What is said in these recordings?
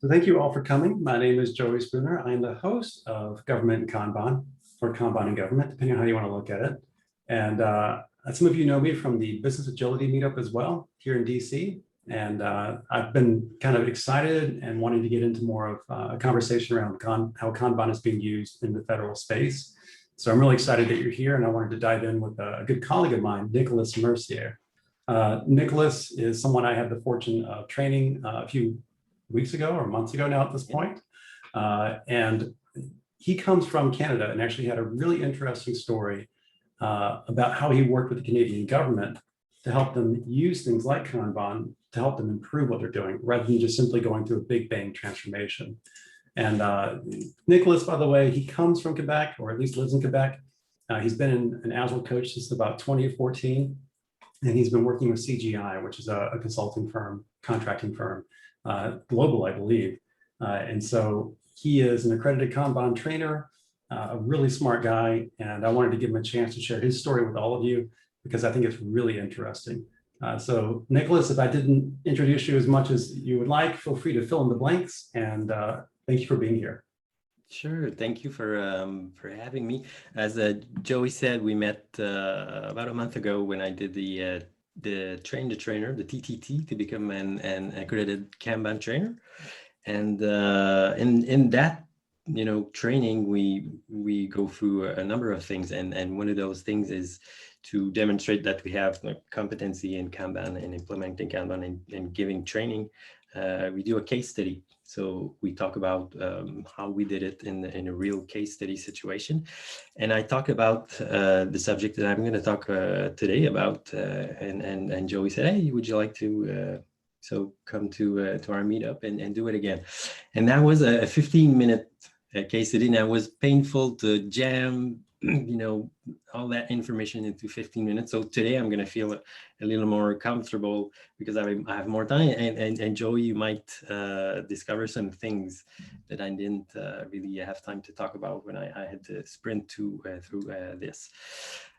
So thank you all for coming. My name is Joey Spooner. I am the host of Government and Kanban, or Kanban and Government, depending on how you want to look at it. And some of you know me from the Business Agility Meetup as well here in DC. And I've been kind of excited and wanting to get into more of a conversation around how Kanban is being used in the federal space. So I'm really excited that you're here, and I wanted to dive in with a good colleague of mine, Nicolas Mercier. Nicolas is someone I had the fortune of training a few weeks ago or months ago now at this point. And he comes from Canada and actually had a really interesting story about how he worked with the Canadian government to help them use things like Kanban to help them improve what they're doing rather than just simply going through a big bang transformation. And Nicolas, by the way, he comes from Quebec, or at least lives in Quebec. He's been an agile coach since about 2014, and he's been working with CGI, which is a consulting firm, contracting firm, global, I believe. And so he is an accredited Kanban trainer, a really smart guy, and I wanted to give him a chance to share his story with all of you because I think it's really interesting. So Nicolas, if I didn't introduce you as much as you would like, feel free to fill in the blanks, and thank you for being here. Sure. Thank you for having me. As Joey said, we met about a month ago when I did the Train the Trainer, the TTT, to become an accredited Kanban trainer. And in that training, we go through a number of things, and one of those things is to demonstrate that we have competency in Kanban and implementing Kanban and giving training. We do a case study. So we talk about how we did it in a real case study situation. And I talk about the subject that I'm going to talk today about. And Joey said, hey, would you like to come to our meetup and do it again? And that was a 15-minute case study. And it was painful to jam all that information into 15 minutes. So today I'm going to feel a little more comfortable because I have more time. And Joey, you might discover some things that I didn't really have time to talk about when I had to sprint through this.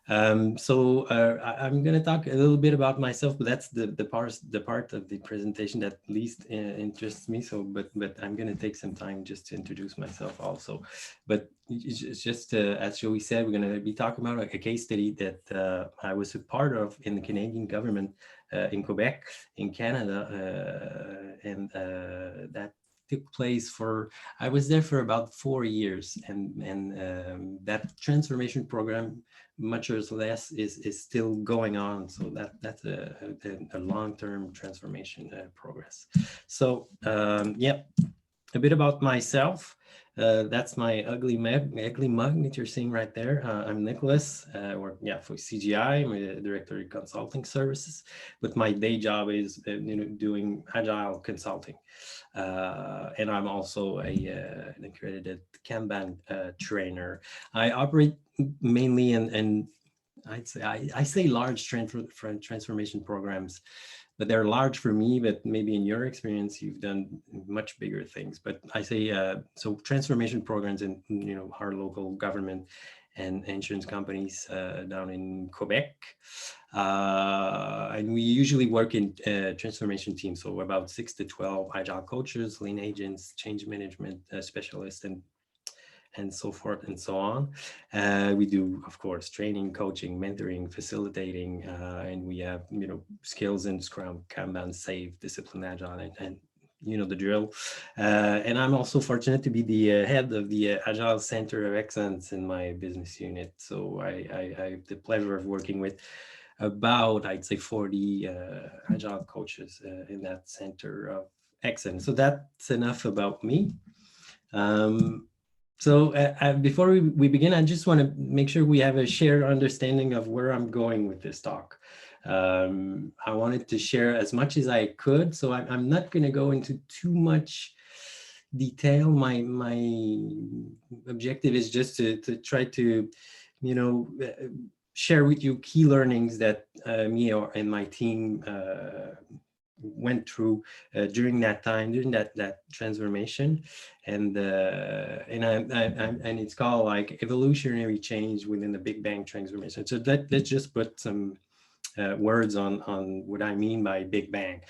So I'm going to talk a little bit about myself, but that's the part of the presentation that least interests me. So, but I'm going to take some time just to introduce myself also. But it's just as Joey said, we're going to be talking about a case study that I was a part of in the Canadian government in Quebec, in Canada, and that took place I was there for about 4 years, and that transformation program, much or less, is still going on. So that's a long-term transformation progress. So yeah, a bit about myself. That's my ugly mug that you're seeing right there. I'm Nicolas, for CGI. I'm a director of consulting services, but my day job is doing agile consulting. And I'm also an accredited Kanban trainer. I operate mainly in I say large transformation programs, but they're large for me, but maybe in your experience, you've done much bigger things. But I say, so transformation programs in, our local government and insurance companies down in Quebec. And we usually work in transformation teams. So about 6 to 12 agile coaches, lean agents, change management specialists, and so forth and so on. We do, of course, training, coaching, mentoring, facilitating, and we have, skills in Scrum, Kanban, Safe, Discipline, Agile, and the drill. And I'm also fortunate to be the head of the Agile Center of Excellence in my business unit. So I have the pleasure of working with about, I'd say, 40 Agile coaches in that Center of Excellence. So that's enough about me. So before we begin, I just want to make sure we have a shared understanding of where I'm going with this talk. I wanted to share as much as I could, so I'm not going to go into too much detail. My objective is just to try to, share with you key learnings that me and my team went through during that time, during that transformation, and it's called like evolutionary change within the Big Bang transformation. So let's just put some words on what I mean by Big Bang.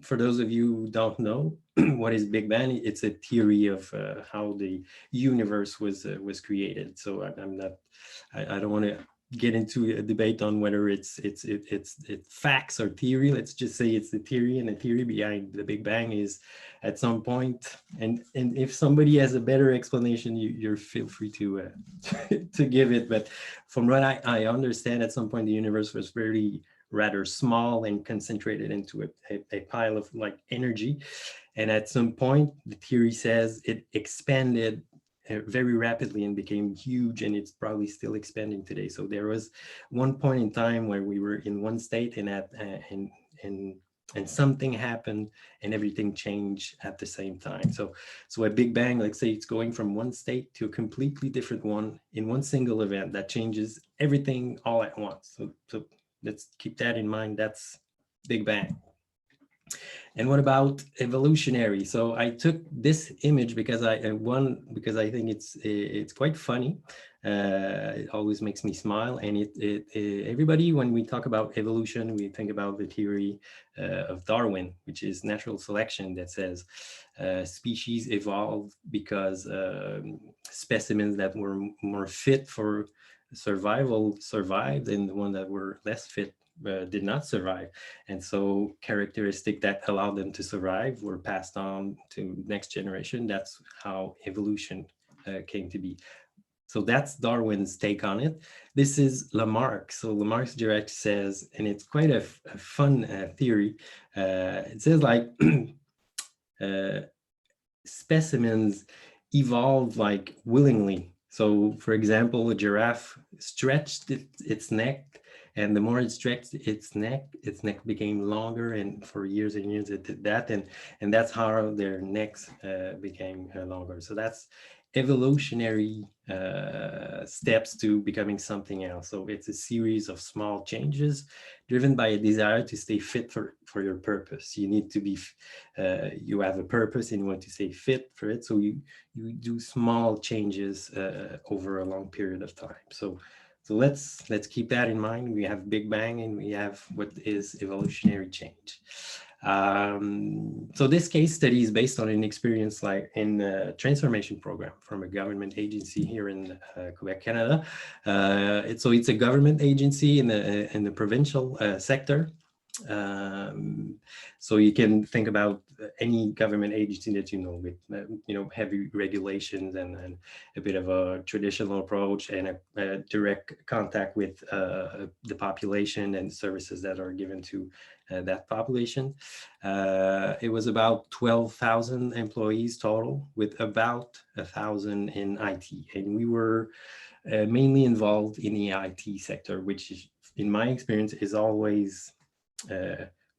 For those of you who don't know what is Big Bang, it's a theory of how the universe was created. So I don't want to get into a debate on whether it's facts or theory. Let's just say it's the theory, and the theory behind the Big Bang is at some point, and if somebody has a better explanation, you're feel free to to give it. But from what I understand, at some point the universe was very rather small and concentrated into a pile of like energy, and at some point the theory says it expanded very rapidly and became huge, and it's probably still expanding today. So there was one point in time where we were in one state, and and something happened and everything changed at the same time. So a Big Bang, let's say it's going from one state to a completely different one in one single event that changes everything all at once. So let's keep that in mind. That's Big Bang. And what about evolutionary? So I took this image because I think it's quite funny. It always makes me smile. And everybody, when we talk about evolution, we think about the theory of Darwin, which is natural selection, that says species evolved because specimens that were more fit for survival survived, and the ones that were less fit did not survive. And so characteristics that allowed them to survive were passed on to next generation. That's how evolution came to be. So that's Darwin's take on it. This is Lamarck. So Lamarck's direct says, and it's quite a fun theory. It says like specimens evolved like willingly. So for example, a giraffe stretched its neck, and the more it stretched its neck became longer, and for years and years it did that, and that's how their necks became longer. So that's evolutionary steps to becoming something else. So it's a series of small changes driven by a desire to stay fit for your purpose. You need to be, you have a purpose and you want to stay fit for it. So you do small changes over a long period of time. So let's keep that in mind. We have Big Bang and we have what is evolutionary change. So this case study is based on an experience like in a transformation program from a government agency here in Quebec, Canada. So it's a government agency in the provincial sector. So you can think about any government agency that you know, with heavy regulations and a bit of a traditional approach and a direct contact with the population and services that are given to that population. It was about 12,000 employees total, with about 1,000 in IT, and we were mainly involved in the IT sector, which is, in my experience, is always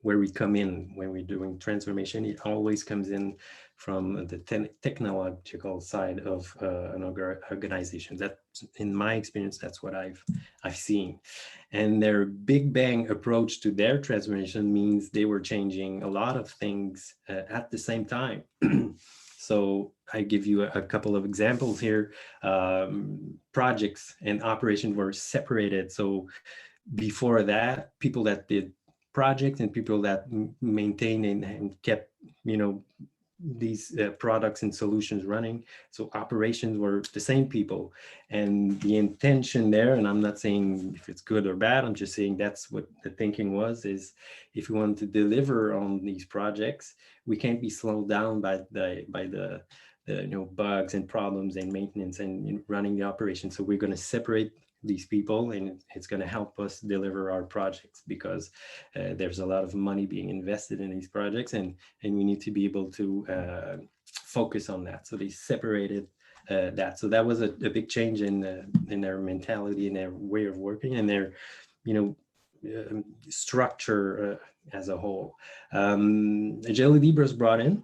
where we come in when we're doing transformation. It always comes in from the technological side of an organization. That, in my experience, that's what I've seen. And their Big Bang approach to their transformation means they were changing a lot of things at the same time. So I give you a couple of examples here. Projects and operations were separated. So before that, people that did projects and people that maintained and kept, these products and solutions running. So operations were the same people, and the intention there, and I'm not saying if it's good or bad, I'm just saying that's what the thinking was, is if we want to deliver on these projects, we can't be slowed down by the bugs and problems and maintenance and running the operation. So we're going to separate these people, and it's going to help us deliver our projects, because there's a lot of money being invested in these projects, and we need to be able to focus on that. So they separated that. So that was a big change in their mentality and their way of working and their structure as a whole. Agility was brought in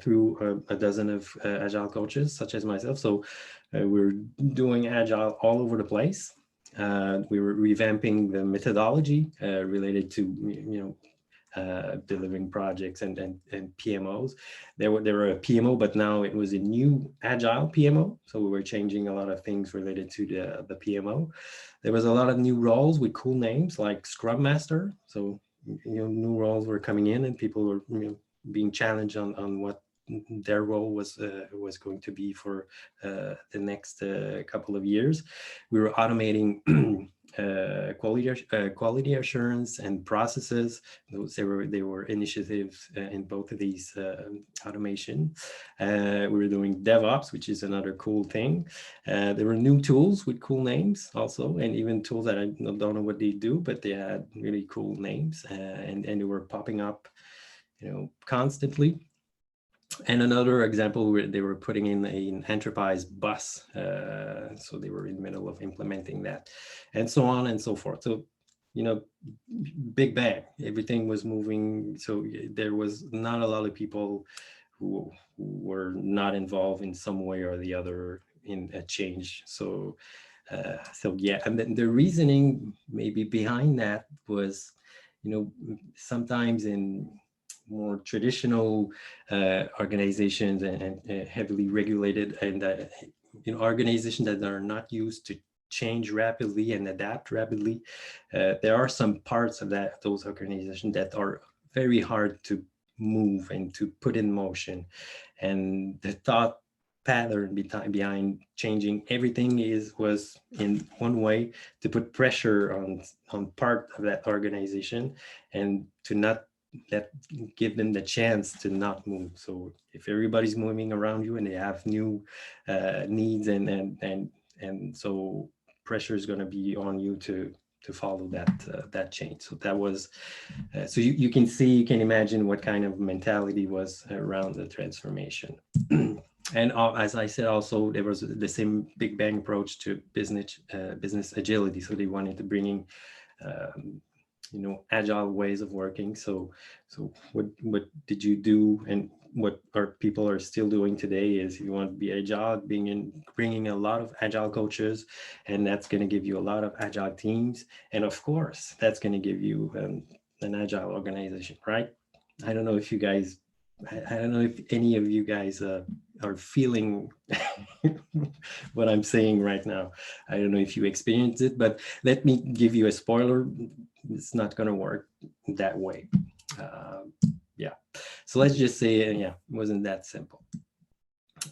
through a dozen of agile coaches such as myself. So we're doing agile all over the place. We were revamping the methodology related to delivering projects and PMOs. There were a PMO, but now it was a new agile PMO. So we were changing a lot of things related to the PMO. There was a lot of new roles with cool names like Scrum Master. So new roles were coming in, and people were being challenged on what their role was going to be for the next couple of years. We were automating quality assurance and processes. They were initiatives in both of these automation. We were doing DevOps, which is another cool thing. There were new tools with cool names also, and even tools that I don't know what they do, but they had really cool names, and they were popping up, constantly. And another example where they were putting in an enterprise bus. So they were in the middle of implementing that, and so on and so forth. So, big bang, everything was moving. So there was not a lot of people who were not involved in some way or the other in a change. So yeah, and then the reasoning maybe behind that was, sometimes in more traditional organizations and heavily regulated and organizations that are not used to change rapidly and adapt rapidly, there are some parts of those organizations that are very hard to move and to put in motion. And the thought pattern behind changing everything was in one way to put pressure on part of that organization and to not give them the chance to not move. So if everybody's moving around you and they have new needs and so pressure is going to be on you to follow that change. So that was so you can imagine what kind of mentality was around the transformation. And as I said, also there was the same big bang approach to business agility. So they wanted to bring in agile ways of working. So what did you do, and what people are still doing today is, you want to be agile, bringing a lot of agile coaches, and that's going to give you a lot of agile teams, and of course that's going to give you an agile organization, right? I don't know if any of you guys are feeling what I'm saying right now. I don't know if you experienced it, but let me give you a spoiler. It's not going to work that way. Yeah. So let's just say, it wasn't that simple.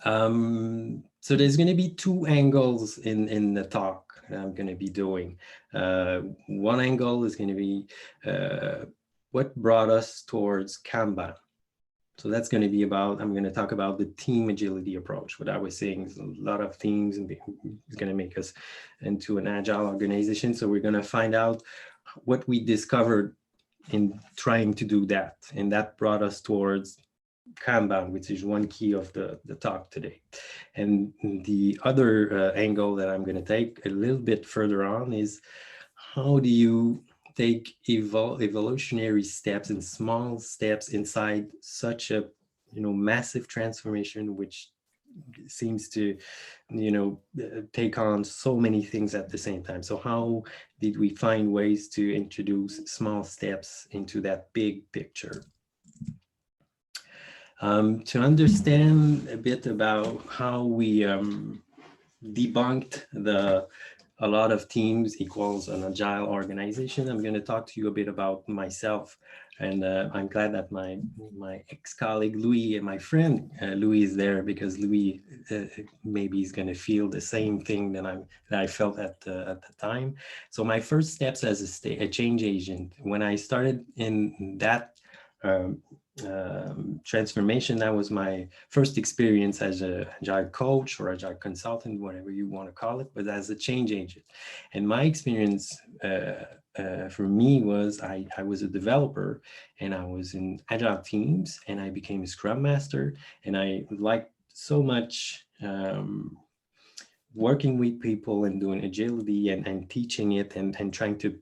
So there's going to be two angles in the talk that I'm going to be doing. One angle is going to be what brought us towards Kanban. So that's going to be I'm going to talk about the team agility approach. What I was saying is a lot of themes, and it's going to make us into an agile organization. So we're going to find out what we discovered in trying to do that. And that brought us towards Kanban, which is one key of the talk today. And the other angle that I'm going to take a little bit further on is, how do you take evolutionary steps and small steps inside such a massive transformation, which seems to take on so many things at the same time. So how did we find ways to introduce small steps into that big picture? To understand a bit about how we debunked a lot of teams equals an agile organization, I'm going to talk to you a bit about myself. And I'm glad that my ex-colleague Louis and my friend Louis is there, because Louis maybe is going to feel the same thing that I felt at the time. So my first steps as a change agent, when I started in that transformation, that was my first experience as an agile coach or agile consultant, whatever you want to call it, but as a change agent. And my experience for me was I was a developer, and I was in agile teams, and I became a scrum master, and I liked so much working with people and doing agility and teaching it and trying to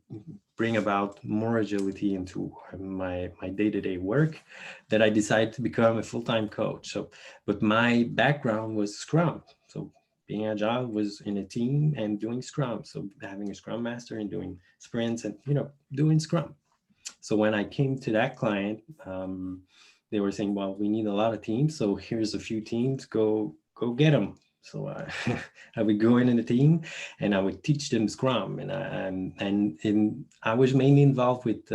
bring about more agility into my day-to-day work, that I decided to become a full-time coach. So, but my background was Scrum. So being agile was in a team and doing Scrum. So having a Scrum master and doing sprints and, doing Scrum. So when I came to that client, they were saying, well, we need a lot of teams. So here's a few teams, go get them. So I would go in the team and I would teach them Scrum. And I was mainly involved with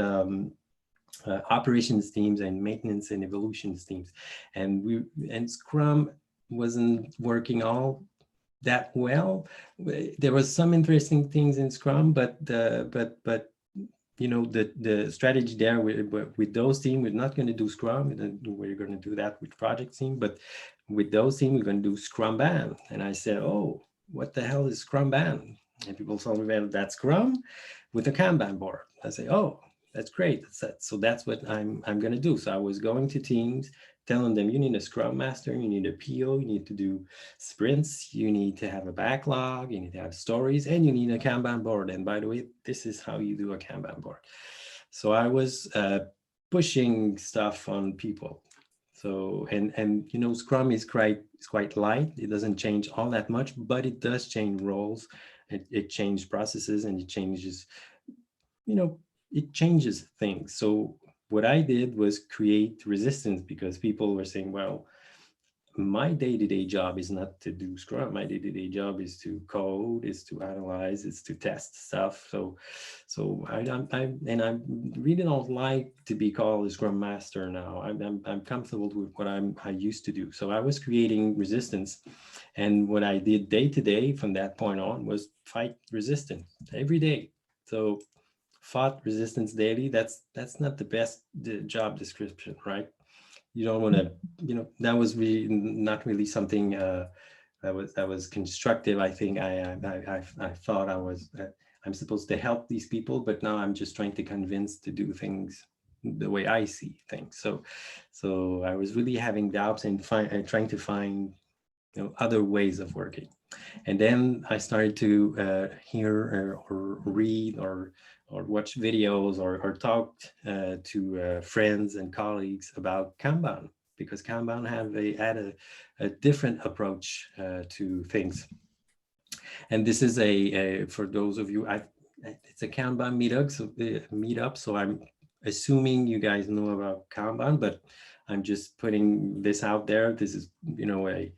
operations teams and maintenance and evolutions teams. And Scrum wasn't working all that well. There was some interesting things in Scrum, but you know, the strategy there with those teams, we're not going to do Scrum. We're going to do that with project team, but with those teams, we're going to do Scrum Ban. And I said, oh, what the hell is Scrum Ban? And people told me, well, that's Scrum with a Kanban board. I say, oh, that's great. So that's what I'm going to do. So I was going to teams, telling them, you need a Scrum Master, you need a PO, you need to do sprints, you need to have a backlog, you need to have stories, and you need a Kanban board. And by the way, this is how you do a Kanban board. So I was pushing stuff on people. So, and you know, Scrum is quite light. It doesn't change all that much, but it does change roles. It changes processes, and it changes, you know, it changes things. So what I did was create resistance, because people were saying, well, my day-to-day job is not to do Scrum. My day-to-day job is to code, is to analyze, is to test stuff. So I really don't like to be called a Scrum Master now. I'm comfortable with what I used to do. So I was creating resistance, and what I did day to day from that point on was fight resistance every day. So fought resistance daily. That's not the best job description, right? You don't want to, you know, that was really not really something that was constructive. I think I thought I'm supposed to help these people, but now I'm just trying to convince to do things the way I see things. So I was really having doubts and trying to find, you know, other ways of working. And then I started to hear or read or watch videos or talk to friends and colleagues about Kanban, because Kanban had a different approach to things. And this is for those of you, it's a Kanban meetup. So I'm assuming you guys know about Kanban, but I'm just putting this out there. This is, you know, a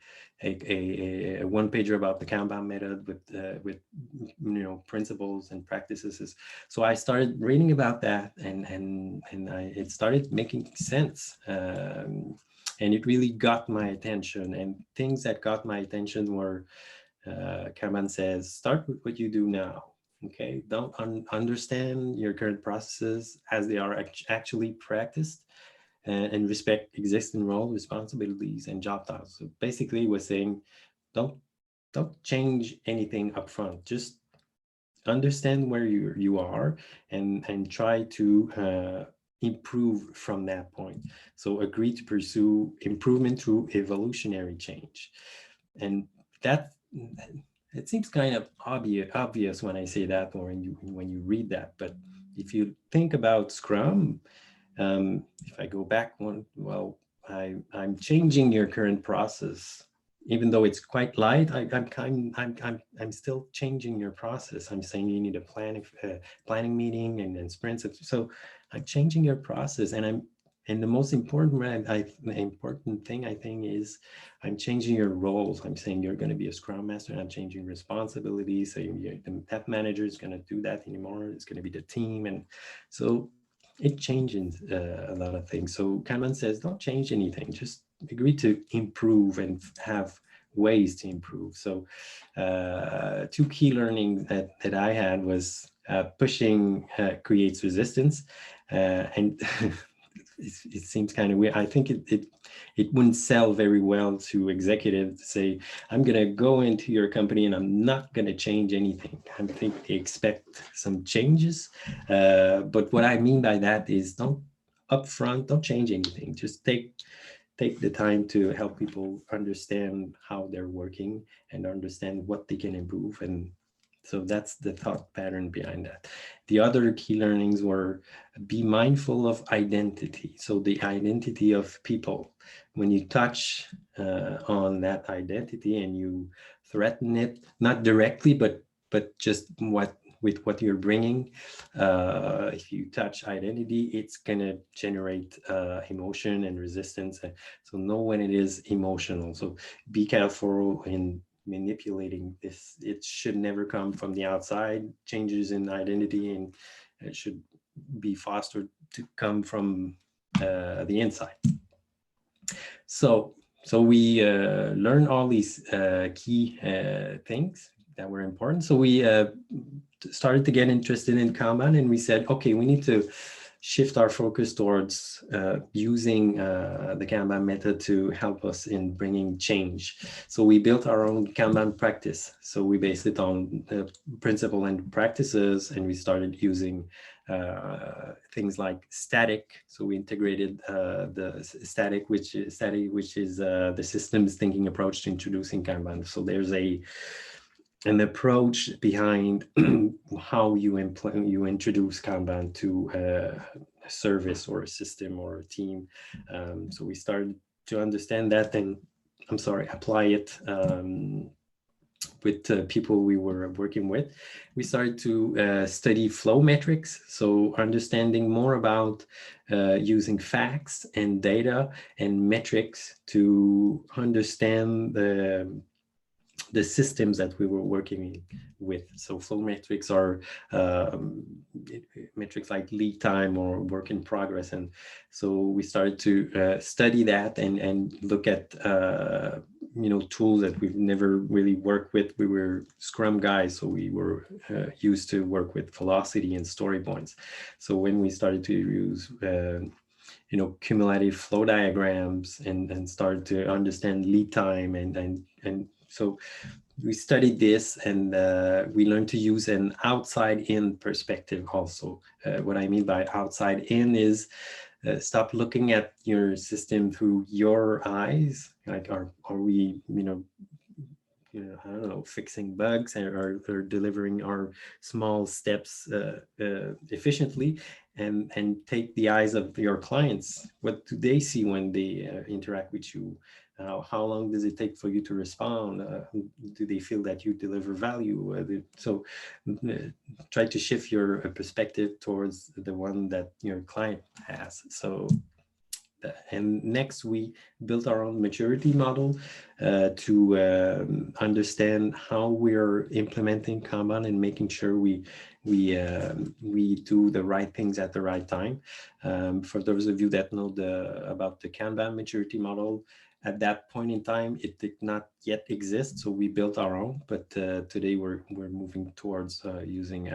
one pager about the Kanban method with you know, principles and practices. So I started reading about that, and it started making sense, and it really got my attention. And things that got my attention were, Kanban says, start with what you do now. Okay, don't understand your current processes as they are actually practiced, and respect existing roles, responsibilities, and job titles. So basically, we're saying, don't change anything up front. Just understand where you are, and try to improve from that point. So agree to pursue improvement through evolutionary change. And that, it seems kind of obvious when I say that, or when you read that. But if you think about Scrum, if I go back one, well, I'm changing your current process, even though it's quite light. I'm still changing your process. I'm saying you need a planning meeting and sprints. So I'm changing your process, and the most important thing I think is I'm changing your roles. I'm saying you're going to be a Scrum Master, and I'm changing responsibilities. So that manager is going to do that anymore. It's going to be the team, and so it changes a lot of things. So Kanban says, don't change anything. Just agree to improve and have ways to improve. So two key learnings that I had was pushing creates resistance, and it seems kind of weird. I think it wouldn't sell very well to executives to say, I'm going to go into your company and I'm not going to change anything. I think they expect some changes. But what I mean by that is, don't change anything. Just take the time to help people understand how they're working and understand what they can improve. And so that's the thought pattern behind that. The other key learnings were, be mindful of identity. So the identity of people, when you touch on that identity and you threaten it, not directly, but just what with what you're bringing. If you touch identity, it's gonna generate emotion and resistance. So know when it is emotional. So be careful in manipulating this. It should never come from the outside. Changes in identity, and it should be fostered to come from the inside. So we learn all these key things that were important. So we started to get interested in Kanban, and we said, okay, we need to shift our focus towards using the Kanban method to help us in bringing change. So we built our own Kanban practice. So we based it on the principle and practices, and we started using things like static. So we integrated the static, which is the systems thinking approach to introducing Kanban. So there's an approach behind how you introduce Kanban to a service or a system or a team. So we started to understand that, and apply it with people we were working with. We started to study flow metrics, so understanding more about using facts and data and metrics to understand the systems that we were working with. So flow metrics are metrics like lead time or work in progress. And so we started to study that and look at tools that we've never really worked with. We were Scrum guys, so we were used to work with velocity and story points. So when we started to use cumulative flow diagrams and started to understand lead time and so we studied this, and we learned to use an outside-in perspective also. What I mean by outside-in is stop looking at your system through your eyes. Like, are we, I don't know, fixing bugs or delivering our small steps efficiently, and take the eyes of your clients. What do they see when they interact with you? How long does it take for you to respond? Do they feel that you deliver value? So try to shift your perspective towards the one that your client has. So and next, we built our own maturity model to understand how we're implementing Kanban and making sure we do the right things at the right time. For those of you that know about the Kanban maturity model, at that point in time, it did not yet exist, so we built our own. But today, we're moving towards using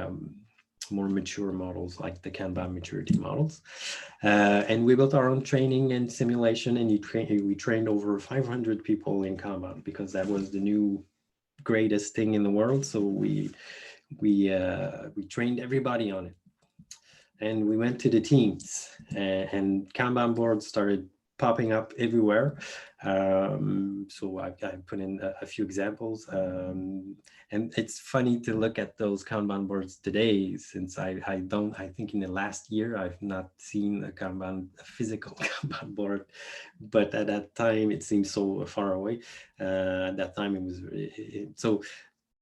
more mature models like the Kanban maturity models. And we built our own training and simulation, and we trained over 500 people in Kanban because that was the new greatest thing in the world. So we trained everybody on it. And we went to the teams, and Kanban boards started popping up everywhere. So I put in a few examples. And it's funny to look at those Kanban boards today, since I think in the last year, I've not seen a physical Kanban board, but at that time, it seemed so far away. At that time, it was,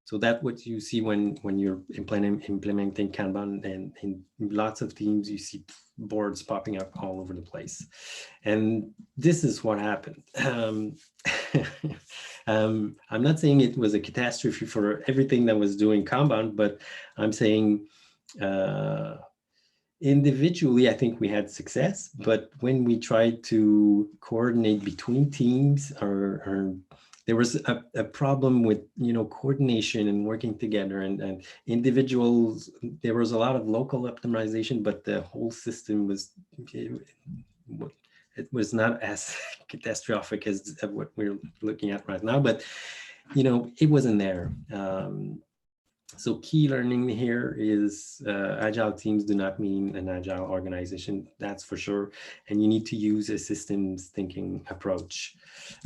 so that's what you see when you're implementing Kanban, and in lots of teams, you see boards popping up all over the place. And this is what happened. I'm not saying it was a catastrophe for everything that was doing Kanban, but I'm saying individually, I think we had success. But when we tried to coordinate between teams, or there was a problem with coordination and working together, and individuals. There was a lot of local optimization, but the whole system it was not as catastrophic as what we're looking at right now. But it wasn't there. So key learning here is agile teams do not mean an agile organization, that's for sure. And you need to use a systems thinking approach.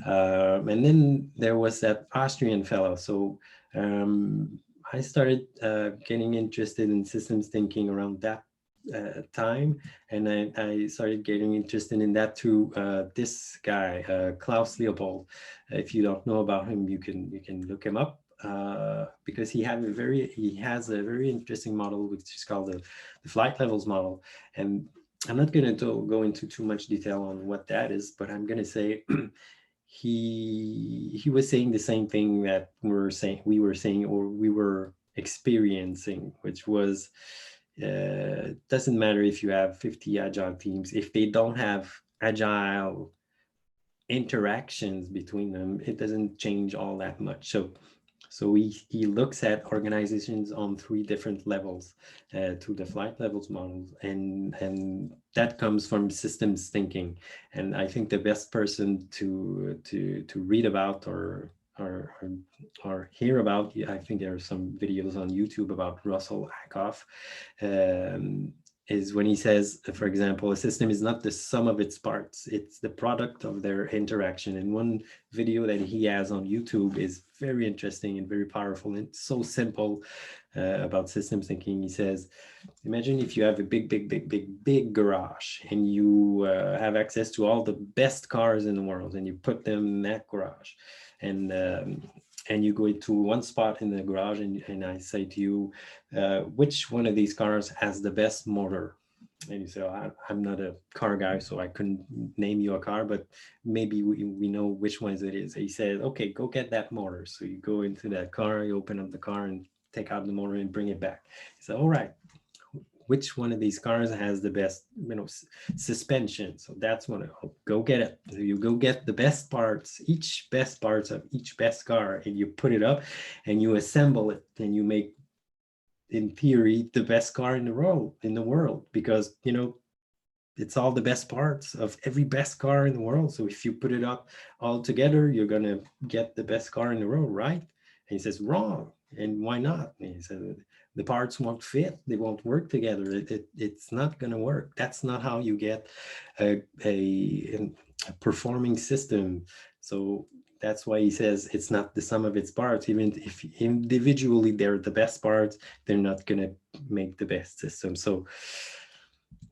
And then there was that Austrian fellow. So I started getting interested in systems thinking around that time. And I started getting interested in that through this guy, Klaus Leopold. If you don't know about him, you can look him up. because he has a very interesting model, which is called the flight levels model. And I'm not going to go into too much detail on what that is, but I'm going to say he was saying the same thing that we were experiencing, which was doesn't matter if you have 50 agile teams, if they don't have agile interactions between them, it doesn't change all that much. So he looks at organizations on 3 different levels to the flight levels models, and that comes from systems thinking. And I think the best person to read about or hear about, I think there are some videos on YouTube about Russell Ackoff, is when he says, for example, a system is not the sum of its parts, it's the product of their interaction. And one video that he has on YouTube is very interesting and very powerful, and so simple about systems thinking. He says, imagine if you have a big garage, and you have access to all the best cars in the world, and you put them in that garage, and you go into one spot in the garage, and I say to you, which one of these cars has the best motor? And you say, oh, I'm not a car guy, so I couldn't name you a car, but maybe we know which ones it is. He said, okay, go get that motor. So you go into that car, you open up the car and take out the motor and bring it back. He said, all right, which one of these cars has the best, suspension? So that's one. Go get it. So you go get the best parts, best parts of each best car, and you put it up, and you assemble it, and you make, in theory, the best car in the world, because it's all the best parts of every best car in the world. So if you put it up all together, you're gonna get the best car in the world, right? And he says, wrong. And why not? And he said, the parts won't fit, they won't work together, it's not going to work. That's not how you get a performing system. So that's why he says it's not the sum of its parts. Even if individually they're the best parts, they're not going to make the best system. So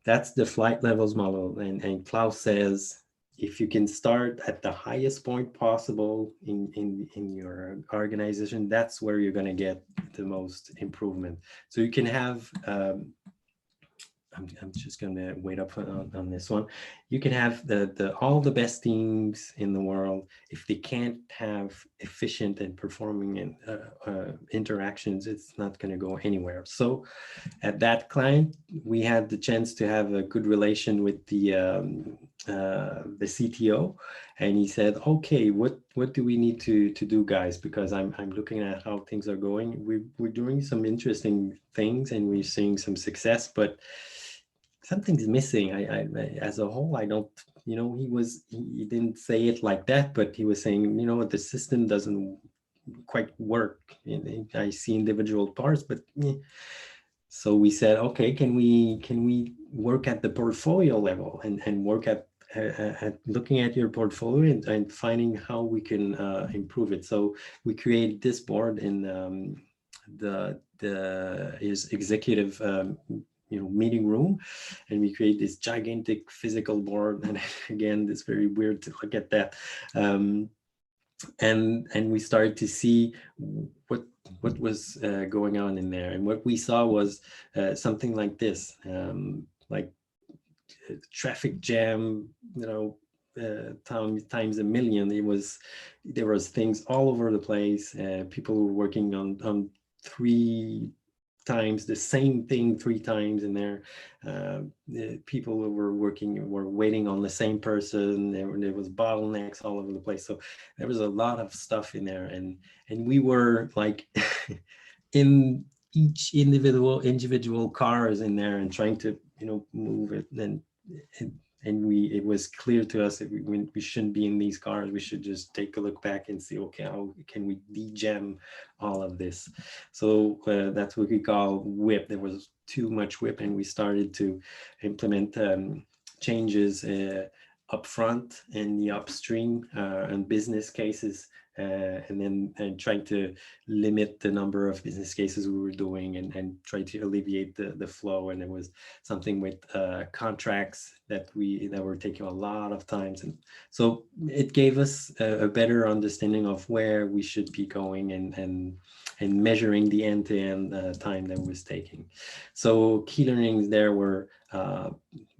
that's the flight levels model. And Klaus says, if you can start at the highest point possible in your organization, that's where you're going to get the most improvement. So you can have, I'm just going to wait up on this one. You can have all the best teams in the world. If they can't have efficient and performing interactions, it's not going to go anywhere. So at that client, we had the chance to have a good relation with the CTO, and he said, okay, what do we need to do, guys? Because I'm looking at how things are going. We're doing some interesting things, and we're seeing some success, but something's missing. I as a whole, I don't, he didn't say it like that, but he was saying, the system doesn't quite work. I see individual parts, but so we said, okay, can we work at the portfolio level and work at looking at your portfolio and finding how we can improve it. So we created this board in his executive meeting room, and we create this gigantic physical board. And again, it's very weird to look at that. And we started to see what was going on in there. And what we saw was something like this, like traffic jam, times a million. There was things all over the place. People were working on 3 times the same thing 3 times in there. People who were waiting on the same person. There was bottlenecks all over the place. So there was a lot of stuff in there, and we were like in each individual cars in there and trying to move it, and it was clear to us that we shouldn't be in these cars. We should just take a look back and see, okay, how can we de-gem all of this? So that's what we call WIP. There was too much WIP, and we started to implement changes upfront in the upstream and business cases, and then trying to limit the number of business cases we were doing, and try to alleviate the flow. And there was something with contracts that were taking a lot of times, and so it gave us a better understanding of where we should be going, and measuring the end-to-end time that was taking. So key learnings there were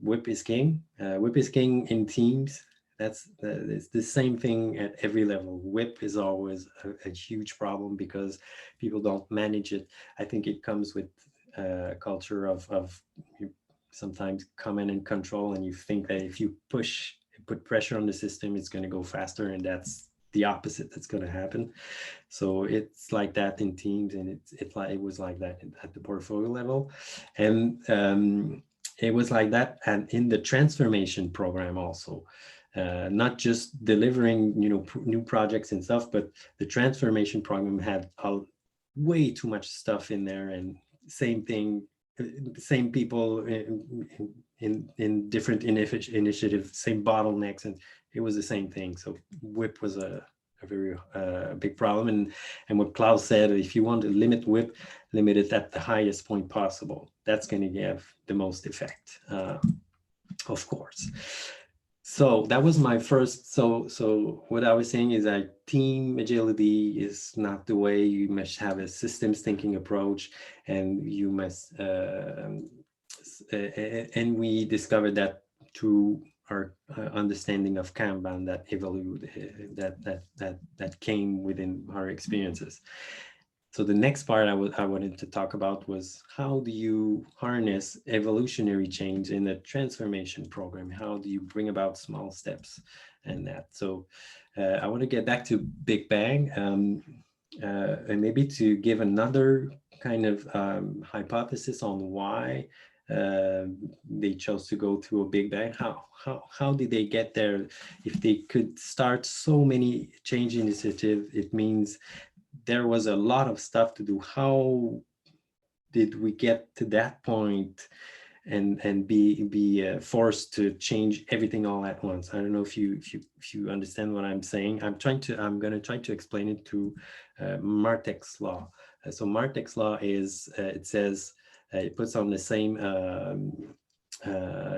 WIP is king. WIP is king in teams. It's the same thing at every level. WIP is always a huge problem because people don't manage it. I think it comes with a culture of you sometimes command and control, and you think that if you put pressure on the system, it's going to go faster, and that's the opposite that's going to happen. So it's like that in teams, and it was like that at the portfolio level, and it was like that and in the transformation program also. Not just delivering, new projects and stuff, but the transformation program had way too much stuff in there, and same thing, the same people in different initiatives, same bottlenecks, and it was the same thing. So WIP was a very big problem, and what Klaus said, if you want to limit WIP, limit it at the highest point possible. That's going to have the most effect, of course. So that was my first. So what I was saying is that team agility is not the way. You must have a systems thinking approach, and you must. And we discovered that through our understanding of Kanban that evolved, that came within our experiences. So the next part I wanted to talk about was, how do you harness evolutionary change in a transformation program? How do you bring about small steps and that? So I want to get back to Big Bang, and maybe to give another kind of hypothesis on why they chose to go through a Big Bang. How did they get there? If they could start so many change initiatives, it means there was a lot of stuff to do. How did we get to that point and be forced to change everything all at once? I don't know if you understand what I'm saying. I'm going to try to explain it through Martek's law. So Martek's law is, it says, it puts on the same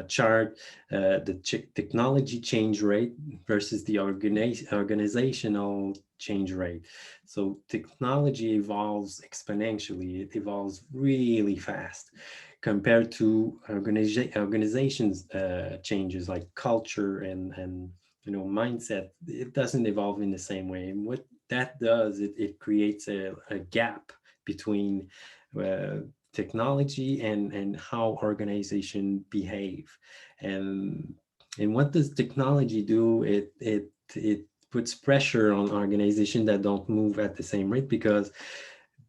chart the technology change rate versus the organizational change rate. So technology evolves exponentially. It evolves really fast compared to organizations changes like culture and mindset. It doesn't evolve in the same way. And what that does, it creates a gap between technology and how organization behave. And what does technology do? It puts pressure on organizations that don't move at the same rate, because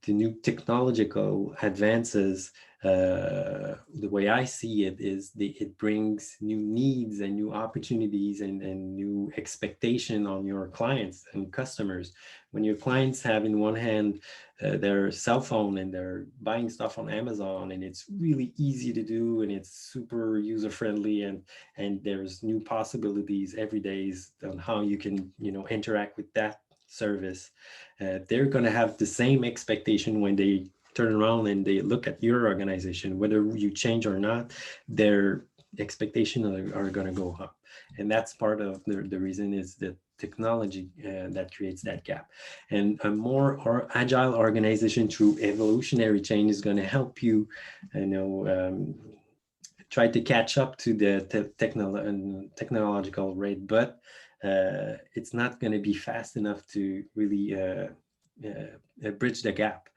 the new technological advances, the way I see it is it brings new needs and new opportunities and new expectation on your clients and customers. When your clients have in one hand their cell phone and they're buying stuff on Amazon, and it's really easy to do, and it's super user friendly, and there's new possibilities every day on how you can interact with that service, they're going to have the same expectation when they turn around and they look at your organization. Whether you change or not, their expectations are going to go up. And that's part of the reason is that technology that creates that gap. And a more agile organization through evolutionary change is going to help you, try to catch up to the technological rate, but it's not going to be fast enough to really bridge the gap.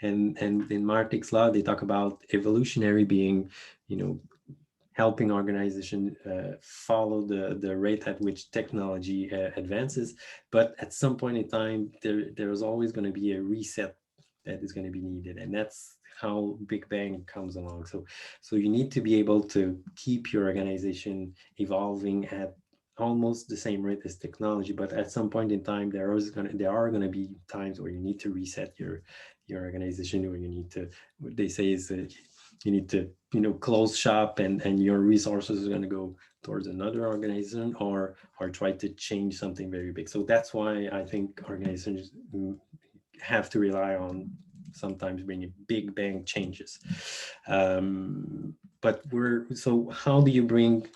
And in Martek's law, they talk about evolutionary being, helping organization follow the rate at which technology advances. But at some point in time, there's always going to be a reset that is going to be needed. And that's how Big Bang comes along. So you need to be able to keep your organization evolving at almost the same rate as technology, but at some point in time, there are going to be times where you need to reset your organization, or you need to, what they say is that you need to close shop, and your resources are going to go towards another organization or try to change something very big. So that's why I think organizations have to rely on sometimes bringing big bang changes. But so how do you bring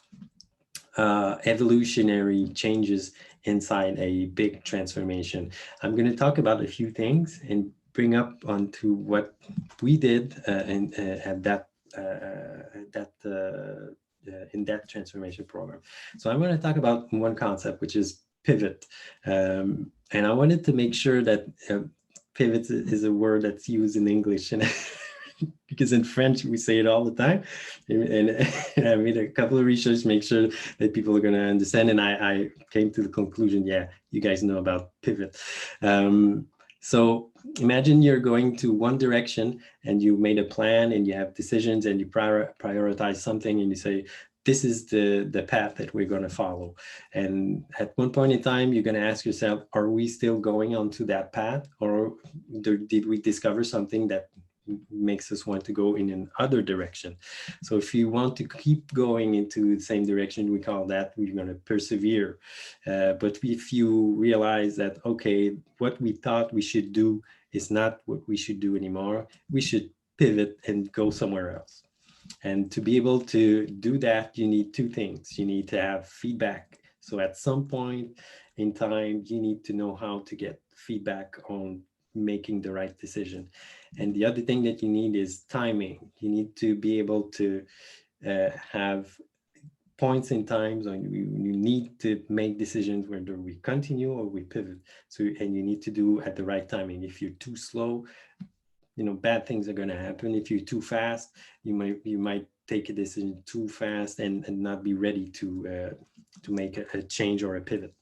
evolutionary changes inside a big transformation? I'm going to talk about a few things and bring up onto what we did in that transformation program. So I want to talk about one concept, which is pivot. And I wanted to make sure that pivot is a word that's used in English, and because in French we say it all the time. And I made a couple of research, make sure that people are going to understand. And I came to the conclusion, yeah, you guys know about pivot. So imagine you're going to one direction and you made a plan and you have decisions and you prioritize something and you say, this is the path that we're going to follow. And at one point in time, you're going to ask yourself, are we still going onto that path, or did we discover something that makes us want to go in another direction? So if you want to keep going into the same direction, we call that we're going to persevere. But if you realize that, okay, what we thought we should do is not what we should do anymore, we should pivot and go somewhere else. And to be able to do that, you need two things. You need to have feedback. So at some point in time, you need to know how to get feedback on making the right decision. And the other thing that you need is timing. You need to be able to have points in times when you need to make decisions whether we continue or we pivot. So, and you need to do at the right timing. If you're too slow, bad things are going to happen. If you're too fast, you might take a decision too fast and not be ready to make a change or a pivot.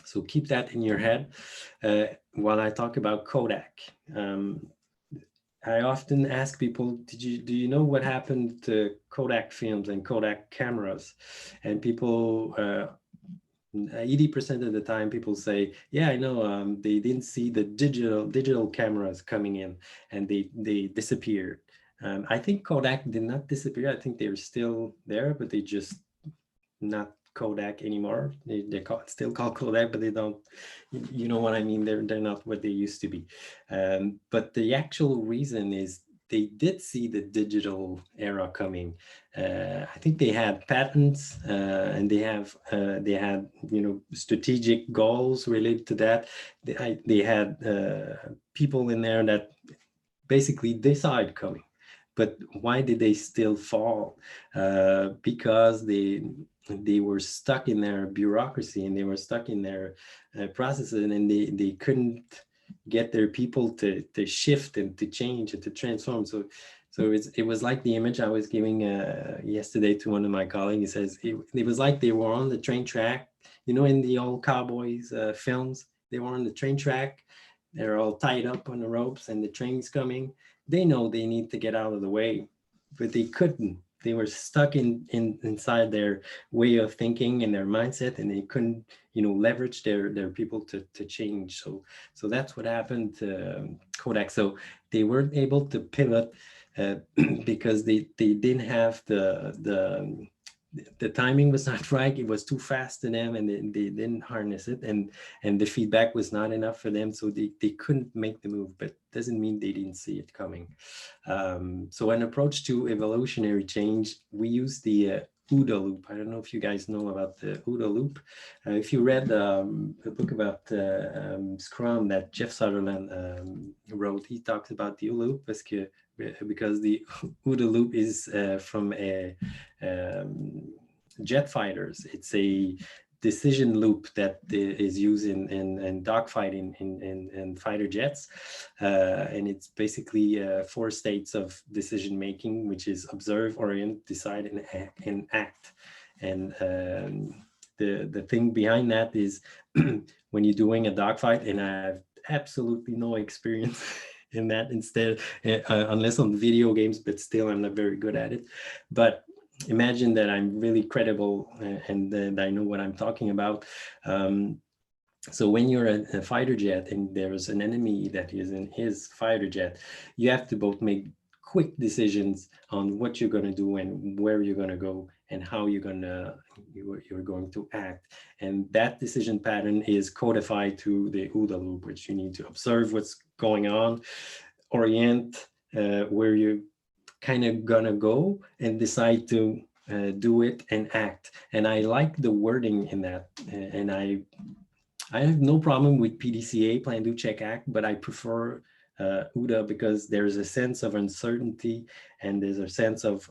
So keep that in your head. While I talk about Kodak, I often ask people, do you know what happened to Kodak films and Kodak cameras? And people, 80% of the time people say, yeah, I know, they didn't see the digital cameras coming in and they disappeared. I think Kodak did not disappear. I think they're still there, but they just not Kodak anymore. They're still called Kodak, but they don't, you know what I mean? They're not what they used to be. But the actual reason is they did see the digital era coming. I think they had patents and they had strategic goals related to that. They had people in there that basically they saw it coming. But why did they still fall? Because they were stuck in their bureaucracy and they were stuck in their processes, and they couldn't get their people to shift and to change and to transform. So it was like the image I was giving yesterday to one of my colleagues. He says it was like they were on the train track, in the old cowboys films. They were on the train track. They're all tied up on the ropes and the train's coming. They know they need to get out of the way, but they couldn't. They were stuck inside their way of thinking and their mindset, and they couldn't, leverage their people to change. So that's what happened to Kodak. So they weren't able to pivot because they didn't have the timing was not right. It was too fast to them, and they didn't harness it, and the feedback was not enough for them, so they couldn't make the move. But doesn't mean they didn't see it coming. So an approach to evolutionary change, we use the OODA loop. I don't know if you guys know about the OODA loop. If you read a book about Scrum that Jeff Sutherland wrote, he talks about the OODA loop because the OODA loop is from a jet fighters. It's a decision loop that is used in dogfighting in fighter jets, and it's basically 4 states of decision making, which is observe, orient, decide, and act. And the thing behind that is when you're doing a dogfight, and I have absolutely no experience in that, instead unless on video games, but still I'm not very good at it. But imagine that I'm really credible and that I know what I'm talking about. So when you're a fighter jet and there's an enemy that is in his fighter jet, you have to both make quick decisions on what you're going to do and where you're going to go and how you're going to act. And that decision pattern is codified to the OODA loop, which you need to observe what's going on, orient where you're kind of gonna go, and decide to do it and act. And I like the wording in that, and I have no problem with PDCA, Plan, Do, Check, Act, but I prefer OODA because there's a sense of uncertainty, and there's a sense of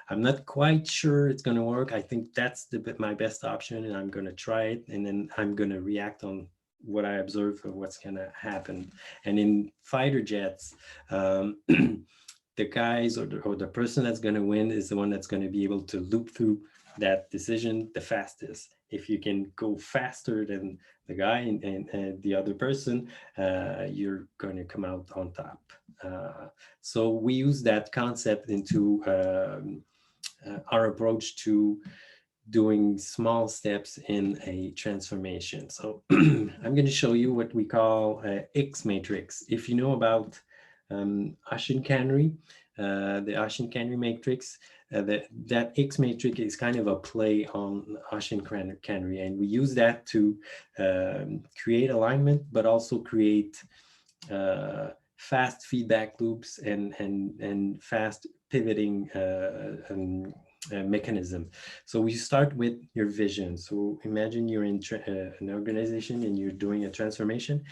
I'm not quite sure it's going to work. I think that's my best option, and I'm going to try it, and then I'm going to react on what I observe or what's going to happen. And in fighter jets, the guys or the person that's going to win is the one that's going to be able to loop through that decision the fastest. If you can go faster than the guy and the other person, you're going to come out on top. So we use that concept into our approach to doing small steps in a transformation. So I'm going to show you what we call X matrix. If you know about Ashin-Canry, the Ashin-Canry matrix, that X matrix is kind of a play on Ashin-Canry, and we use that to create alignment, but also create fast feedback loops and fast pivoting mechanism. So we start with your vision. So imagine you're in an organization and you're doing a transformation,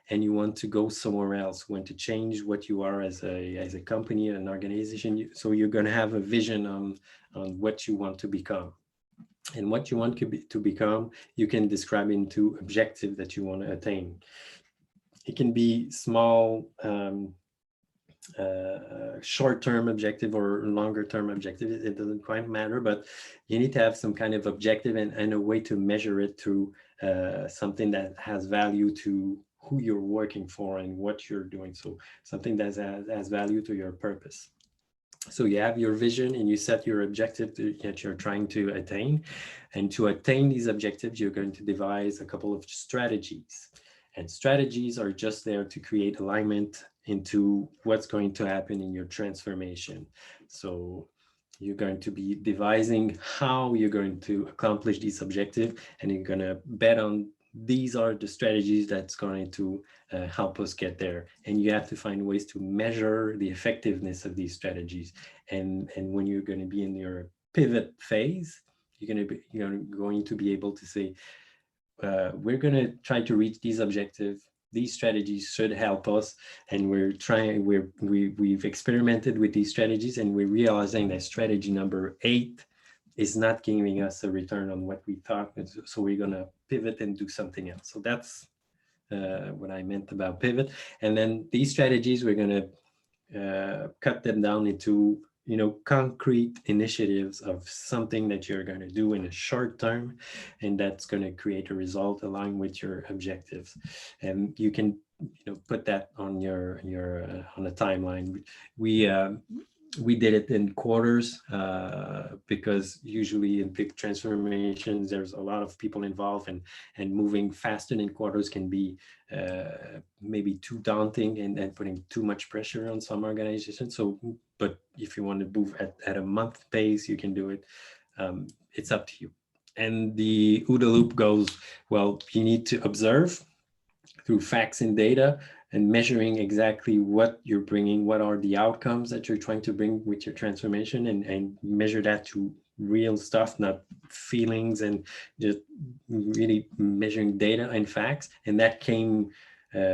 and you want to go somewhere else, want to change what you are as a company, an organization. So you're going to have a vision on what you want to become. And what you want to become, you can describe into objective that you want to attain. It can be small, short-term objective or longer-term objective. It doesn't quite matter, but you need to have some kind of objective and a way to measure it through something that has value to who you're working for and what you're doing. So something that has value to your purpose. So you have your vision and you set your objective that you're trying to attain. And to attain these objectives, you're going to devise a couple of strategies. And strategies are just there to create alignment into what's going to happen in your transformation. So you're going to be devising how you're going to accomplish this objective, and you're going to bet on these are the strategies that's going to help us get there. And you have to find ways to measure the effectiveness of these strategies. And when you're going to be in your pivot phase, you're going to be able to say, we're going to try to reach these objectives. These strategies should help us, and we've experimented with these strategies, and we're realizing that strategy number 8 is not giving us a return on what we thought. So we're going to pivot and do something else. So that's what I meant about pivot. And then these strategies, we're going to cut them down into concrete initiatives of something that you're going to do in a short term, and that's going to create a result aligned with your objectives. And you can put that on your on a timeline. We did it in quarters because usually in big transformations, there's a lot of people involved, and moving faster in quarters can be maybe too daunting and putting too much pressure on some organizations. So, but if you want to move at a month pace, you can do it. It's up to you. And the OODA loop goes, well, you need to observe through facts and data, and measuring exactly what you're bringing, what are the outcomes that you're trying to bring with your transformation, and measure that to real stuff, not feelings, and just really measuring data and facts. And that came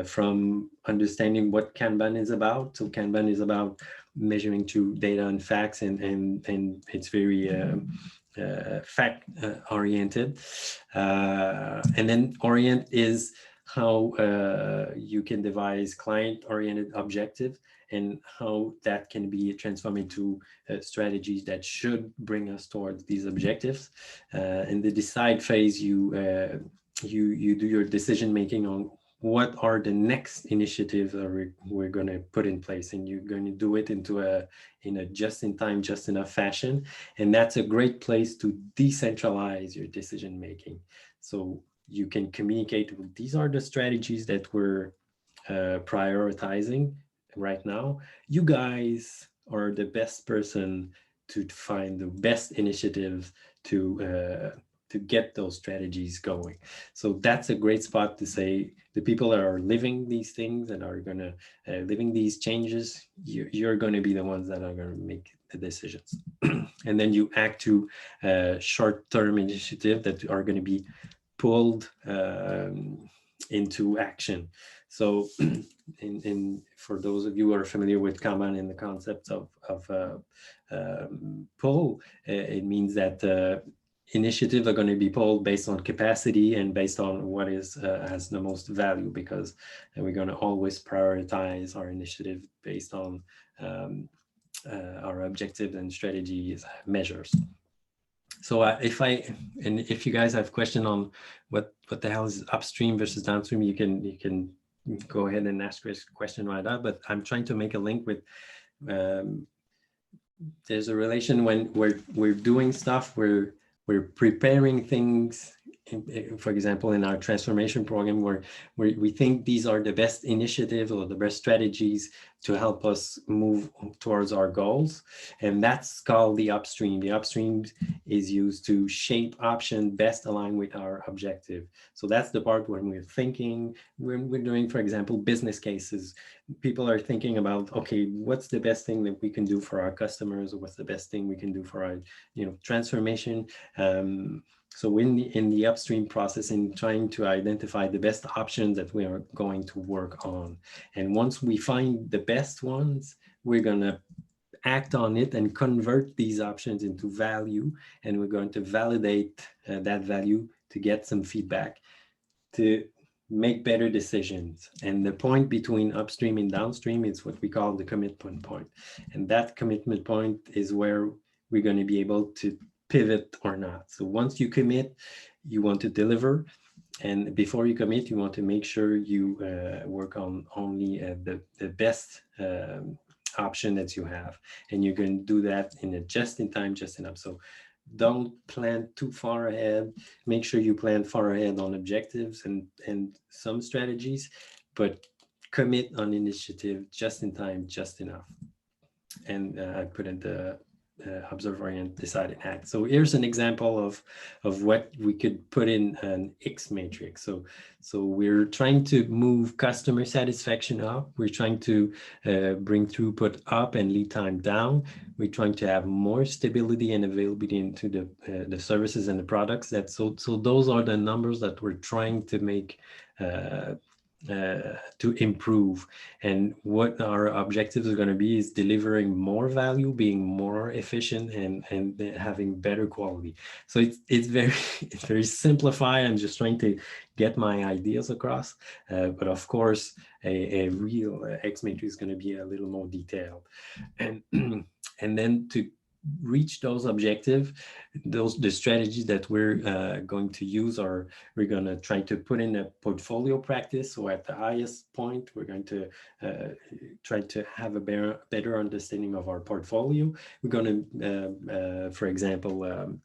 from understanding what Kanban is about. So Kanban is about measuring to data and facts, and it's very fact oriented. And then orient is how you can devise client-oriented objective, and how that can be transformed into strategies that should bring us towards these objectives. In the decide phase, you do your decision making on what are the next initiatives that we're going to put in place, and you're going to do it in a just-in-time, just-enough fashion. And that's a great place to decentralize your decision making. So you can communicate, these are the strategies that we're prioritizing right now, you guys are the best person to find the best initiatives to get those strategies going. So that's a great spot to say the people that are living these things and are going to living these changes, you're going to be the ones that are going to make the decisions. And then you act to short-term initiative that are going to be pulled into action. So for those of you who are familiar with Kanban and the concept of pull, it means that initiatives are going to be pulled based on capacity and based on what is has the most value, because we're going to always prioritize our initiative based on our objectives and strategies measures. So if you guys have question on what the hell is upstream versus downstream, you can go ahead and ask this question right now. But I'm trying to make a link with there's a relation when we're doing stuff, we're preparing things. For example, in our transformation program, where we think these are the best initiatives or the best strategies to help us move towards our goals. And that's called the upstream. The upstream is used to shape options best aligned with our objective. So that's the part when we're thinking, when we're doing, for example, business cases. People are thinking about, okay, what's the best thing that we can do for our customers, or what's the best thing we can do for our, transformation. So in the upstream process, in trying to identify the best options that we are going to work on. And once we find the best ones, we're going to act on it and convert these options into value. And we're going to validate that value to get some feedback to make better decisions. And the point between upstream and downstream is what we call the commitment point. And that commitment point is where we're going to be able to pivot or not. So once you commit, you want to deliver. And before you commit, you want to make sure you work on only the best option that you have. And you're going to do that in a just in time, just enough. So don't plan too far ahead. Make sure you plan far ahead on objectives and some strategies, but commit on initiative just in time, just enough. And I put in the observe, orient, decide, and act. So here's an example of what we could put in an X matrix. So we're trying to move customer satisfaction up. We're trying to bring throughput up and lead time down. We're trying to have more stability and availability into the services and the products. So those are the numbers that we're trying to make to improve. And what our objectives are going to be is delivering more value, being more efficient, and having better quality. So it's very simplified. I'm just trying to get my ideas across, but of course a real X matrix is going to be a little more detailed. And then to reach those objectives, the strategies that we're going to use are, we're going to try to put in a portfolio practice. So at the highest point, we're going to try to have a better understanding of our portfolio. We're going to, for example,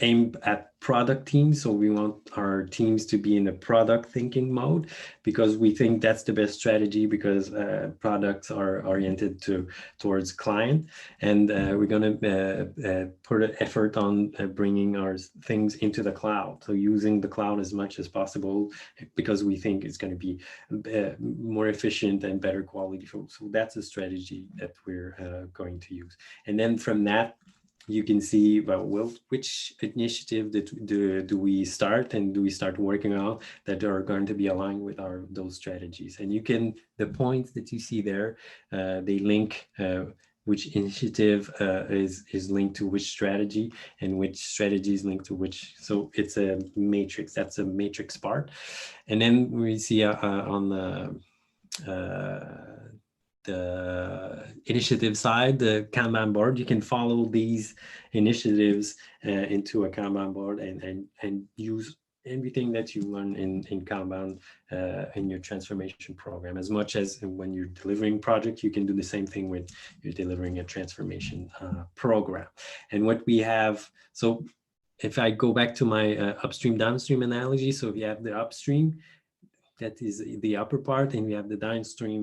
aim at product teams. So we want our teams to be in a product thinking mode, because we think that's the best strategy, because products are oriented towards client. And we're going to put an effort on bringing our things into the cloud. So using the cloud as much as possible, because we think it's going to be more efficient and better quality. So that's a strategy that we're going to use. And then from that, you can see, well, which initiative do we start, and do we start working on that are going to be aligned with those strategies. And you can, the points that you see there, they link which initiative is linked to which strategy, and which strategy is linked to which. So it's a matrix. That's a matrix part. And then we see on the initiative side, the Kanban board, you can follow these initiatives into a Kanban board and use everything that you learn in Kanban in your transformation program. As much as when you're delivering project, you can do the same thing when you're delivering a transformation program. And what we have, so if I go back to my upstream downstream analogy, so if you have the upstream, that is the upper part, and we have the downstream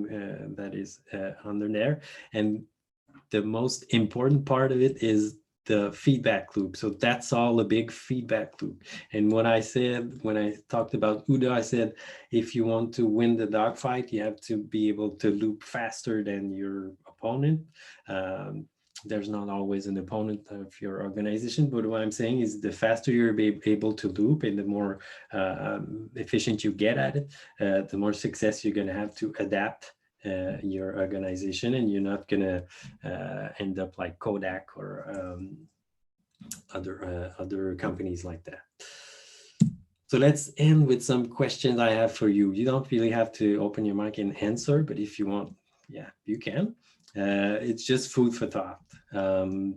that is under there. And the most important part of it is the feedback loop. So that's all a big feedback loop. And what I said when I talked about Udo, I said, if you want to win the dogfight, you have to be able to loop faster than your opponent. There's not always an opponent of your organization, but what I'm saying is the faster you're able to loop and the more efficient you get at it, the more success you're going to have to adapt your organization, and you're not going to end up like Kodak or other companies like that. So let's end with some questions I have for you. You don't really have to open your mic and answer, but if you want, yeah, you can. It's just food for thought.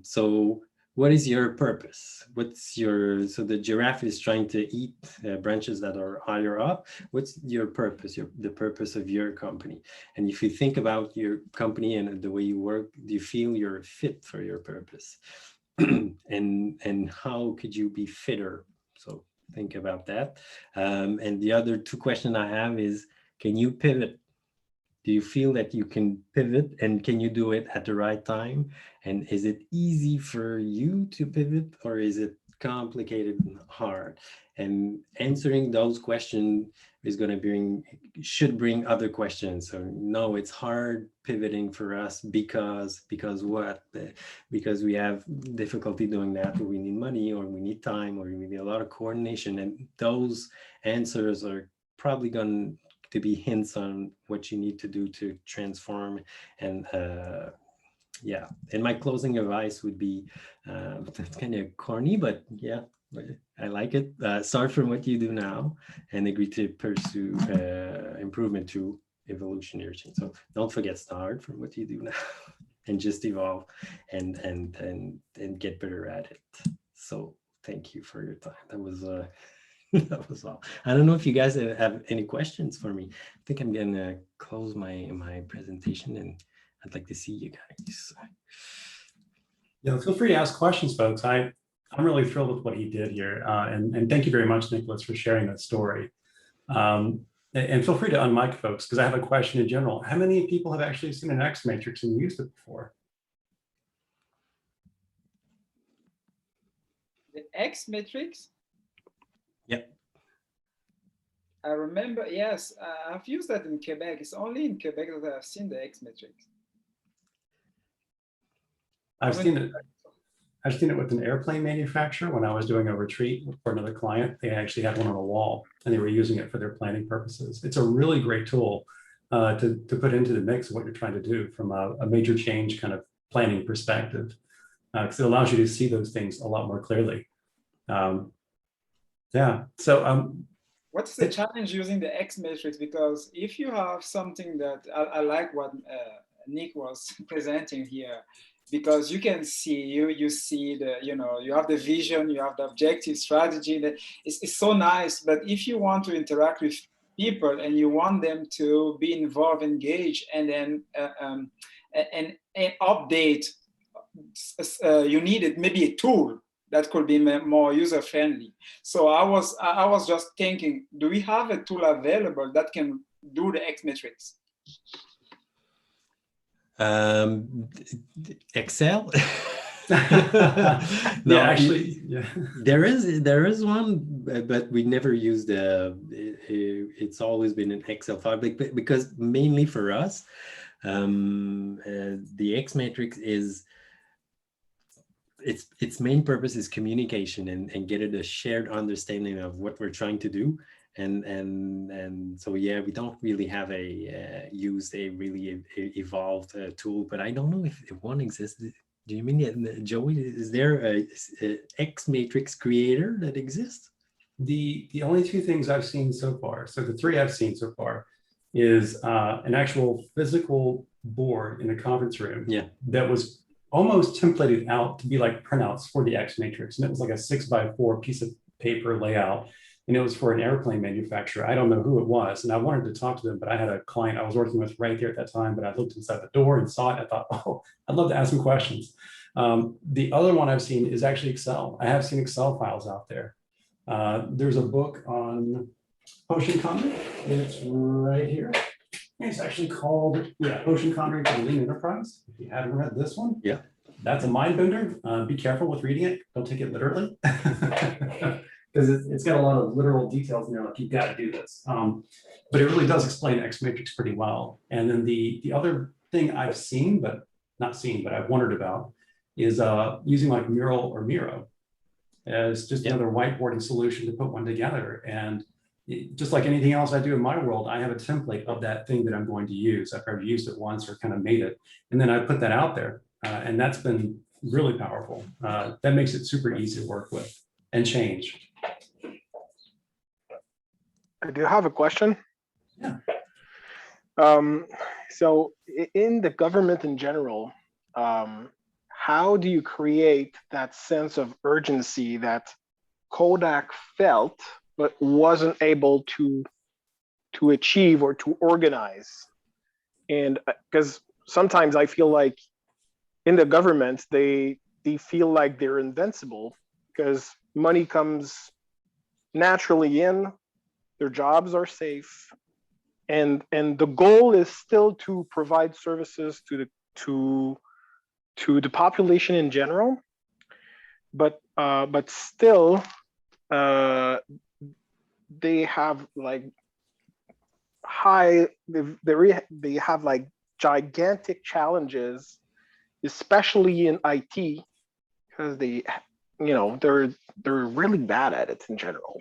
So what is your purpose? So the giraffe is trying to eat branches that are higher up. What's your purpose, the purpose of your company? And if you think about your company and the way you work, do you feel you're fit for your purpose? and how could you be fitter? So think about that. And the other two questions I have is, can you pivot? Do you feel that you can pivot, and can you do it at the right time? And is it easy for you to pivot, or is it complicated and hard? And answering those questions is going to should bring other questions. So no, it's hard pivoting for us because what? Because we have difficulty doing that, or we need money, or we need time, or we need a lot of coordination. And those answers are probably going to be hints on what you need to do to transform. And yeah, and my closing advice would be, that's kind of corny, but yeah, I like it. Start from what you do now and agree to pursue improvement through evolutionary change. So don't forget, start from what you do now and just evolve and get better at it. So thank you for your time. That was that was all. I don't know if you guys have any questions for me. I think I'm gonna close my presentation, and I'd like to see you guys. Yeah, feel free to ask questions, folks. I'm really thrilled with what he did here, and thank you very much, Nicolas, for sharing that story. And feel free to unmic, folks, because I have a question in general. How many people have actually seen an X matrix and used it before? The X matrix? Yep. I remember, yes, I've used that in Quebec. It's only in Quebec that I've seen the X matrix. I've seen it with an airplane manufacturer when I was doing a retreat for another client. They actually had one on a wall, and they were using it for their planning purposes. It's a really great tool to put into the mix of what you're trying to do from a major change kind of planning perspective, because it allows you to see those things a lot more clearly. Yeah. So what's the challenge using the X matrix? Because if you have something that I like what Nick was presenting here, because you can see, you see the, you have the vision, you have the objective strategy, that it's so nice. But if you want to interact with people and you want them to be involved, engaged, and then and update, you needed maybe a tool that could be more user-friendly. So I was just thinking, do we have a tool available that can do the X matrix? Excel. No, actually, yeah. There is one, but we never used it's always been an Excel file, because mainly for us, the X matrix is, its main purpose is communication and get it a shared understanding of what we're trying to do. And so, yeah, we don't really have used a really evolved tool, but I don't know if one exists. Do you mean, Joey, is there a X matrix creator that exists? The only two things I've seen so far, so the three I've seen so far, is an actual physical board in a conference room, yeah, that was almost templated out to be like printouts for the X matrix. And it was like a 6x4 piece of paper layout. And it was for an airplane manufacturer. I don't know who it was. And I wanted to talk to them, but I had a client I was working with right there at that time, but I looked inside the door and saw it. I thought, oh, I'd love to ask some questions. The other one I've seen is actually Excel. I have seen Excel files out there. There's a book on Potion Conjuring. It's right here. It's actually called, Potion Conjuring for the Lean Enterprise. If you haven't read this one, Yeah. that's a mind bender. Be careful with reading it. Don't take it literally. Because it's got a lot of literal details in there, like you've got to do this. But it really does explain X matrix pretty well. And then the other thing I've seen, but I've wondered about is using like Mural or Miro as just another whiteboarding solution to put one together. And just like anything else I do in my world, I have a template of that thing that I'm going to use. I've already used it once or kind of made it, and then I put that out there. And that's been really powerful. That makes it super easy to work with and change. I do have a question. Yeah. So in the government in general, how do you create that sense of urgency that Kodak felt but wasn't able to achieve or to organize? And because sometimes I feel like in the government, they feel like they're invincible because money comes naturally in, their jobs are safe, and the goal is still to provide services to the population in general, but still they have like they have like gigantic challenges, especially in IT, because they're really bad at it in general,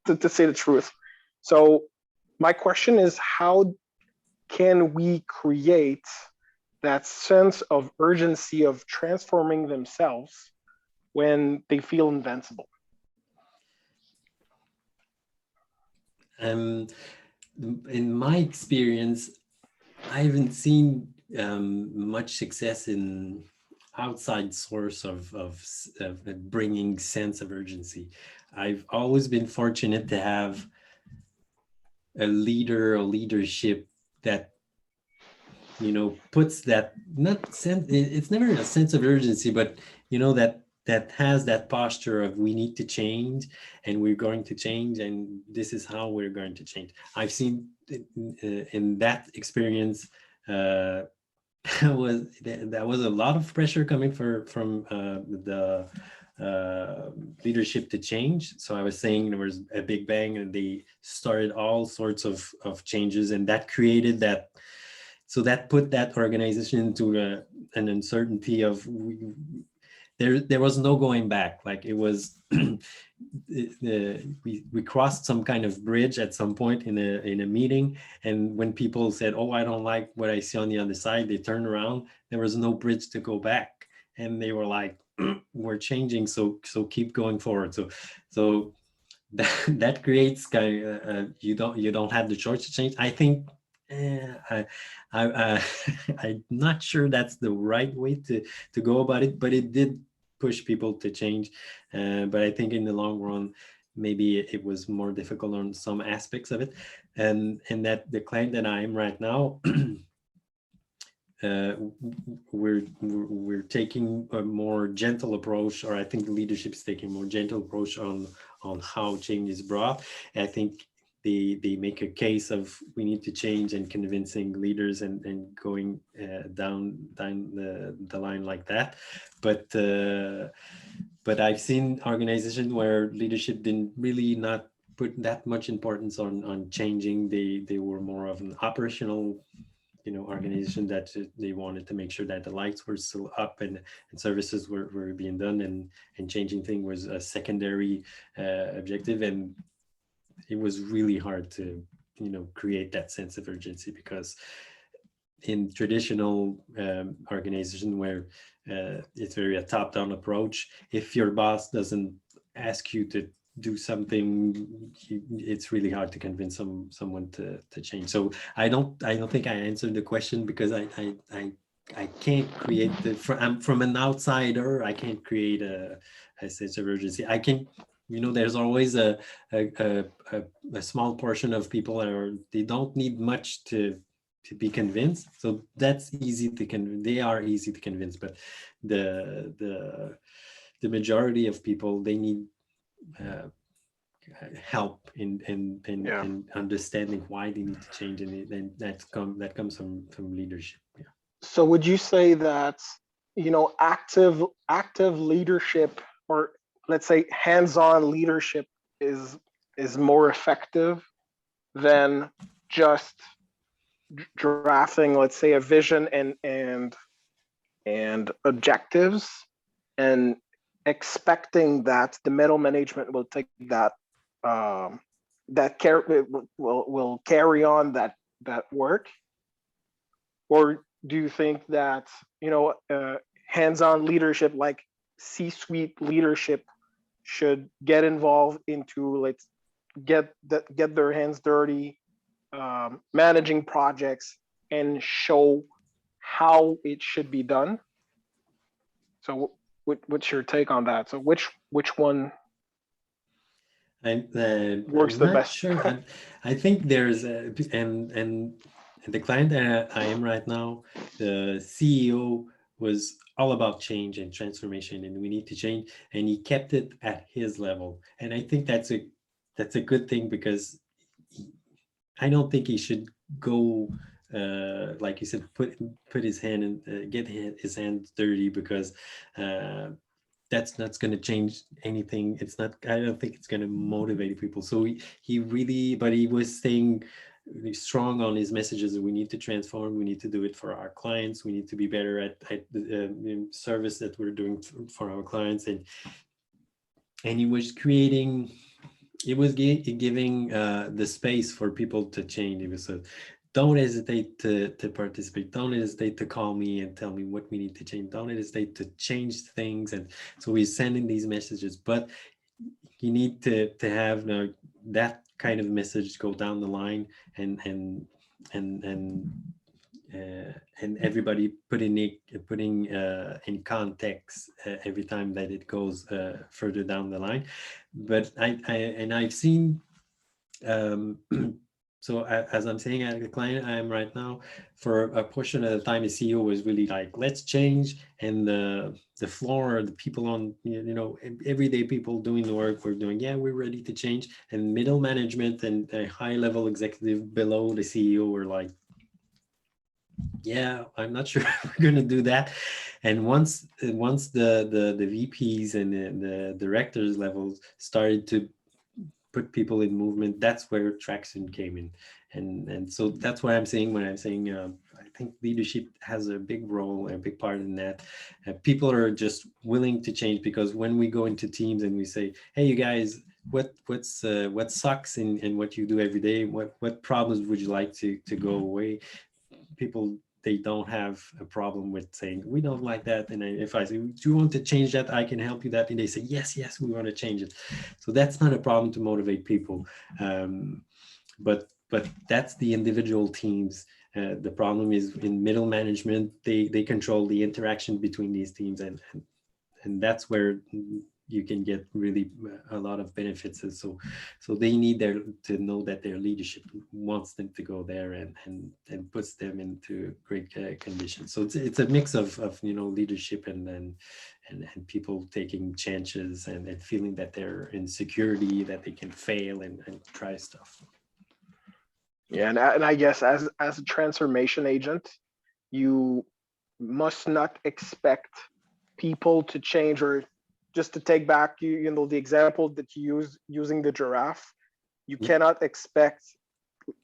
to say the truth. So my question is, how can we create that sense of urgency of transforming themselves when they feel invincible? In my experience, I haven't seen much success in outside source of bringing sense of urgency. I've always been fortunate to have a leader or leadership that puts that, not sense, it's never a sense of urgency, but that has that posture of we need to change and we're going to change and this is how we're going to change. I've seen in that experience that was a lot of pressure coming from the leadership to change. So I was saying there was a big bang and they started all sorts of changes, and that created that. So that put that organization into an uncertainty of there was no going back. Like it was, we crossed some kind of bridge at some point in a meeting, and when people said, "Oh, I don't like what I see on the other side," they turned around. There was no bridge to go back, and they were like, "We're changing, so keep going forward." So that creates kind of you don't have the choice to change. I think. I'm not sure that's the right way to go about it, but it did push people to change. But I think in the long run, maybe it was more difficult on some aspects of it. And that the client that I am right now, we're taking a more gentle approach, or I think the leadership is taking a more gentle approach on how change is brought. I think they make a case of we need to change and convincing leaders and going down the line like that. But I've seen organizations where leadership didn't really not put that much importance on changing. They were more of an operational organization that they wanted to make sure that the lights were still up and services were being done, and changing things was a secondary objective. And it was really hard to create that sense of urgency, because in traditional organization where it's very a top-down approach, if your boss doesn't ask you to do something, it's really hard to convince someone to change. So I don't think I answered the question, because I can't create I'm from an outsider. I can't create a sense of urgency. I can, there's always a small portion of people they don't need much to be convinced. So that's easy to convince. They are easy to convince, but the majority of people, they need help in understanding why they need to change, and that comes from leadership. Yeah. So would you say that, active leadership, or let's say hands-on leadership, is more effective than just drafting, let's say, a vision and objectives, and expecting that the middle management will take that will carry on that work? Or do you think that hands-on leadership, like C-suite leadership, should get involved into, let's get their hands dirty, managing projects, and show how it should be done? So what's your take on that? So which one works I'm the not best? sure. I think there's and the client that I am right now, the CEO was all about change and transformation, and we need to change, and he kept it at his level. And I think that's a good thing, because I don't think he should go like you said, put his hand and get his hands dirty, because that's not going to change anything. It's not. I don't think it's going to motivate people. So he was staying really strong on his messages. We need to transform. We need to do it for our clients. We need to be better at the service that we're doing for our clients. And he was creating. It was giving the space for people to change. It was don't hesitate to participate. Don't hesitate to call me and tell me what we need to change. Don't hesitate to change things. And so we're sending these messages, but you need to have that kind of message go down the line, and everybody putting in context every time that it goes further down the line. But I've seen so as I'm saying, at the client I am right now, for a portion of the time, the CEO was really like, let's change, and the floor, the people on, everyday people doing the work, we're doing, we're ready to change, and middle management and a high level executive below the CEO were like, I'm not sure we're going to do that. And once the VPs and the directors levels started to put people in movement, that's where traction came in. And so that's what I'm saying when I'm saying I think leadership has a big role, a big part in that. People are just willing to change, because when we go into teams and we say, hey, you guys, what sucks in what you do every day, what problems would you like to go away? People, they don't have a problem with saying, we don't like that. And if I say, do you want to change that? I can help you that. And they say, yes, we want to change it. So that's not a problem to motivate people. But that's the individual teams. The problem is in middle management, they control the interaction between these teams. And that's where you can get really a lot of benefits. And so they need to know that their leadership wants them to go there and puts them into great conditions. So it's a mix of leadership and people taking chances and feeling that they're in security, that they can fail and try stuff. Yeah, and I guess as a transformation agent, you must not expect people to change. Or just to take back, the example that you used using the giraffe, you cannot expect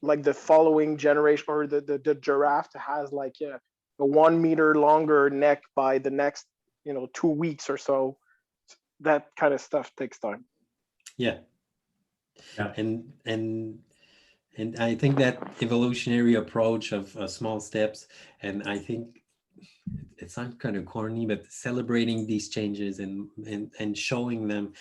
like the following generation, or the giraffe to has like a 1 meter longer neck by the next 2 weeks or so. That kind of stuff takes time. Yeah. And I think that evolutionary approach of small steps, and I think it sounds kind of corny, but celebrating these changes and showing them,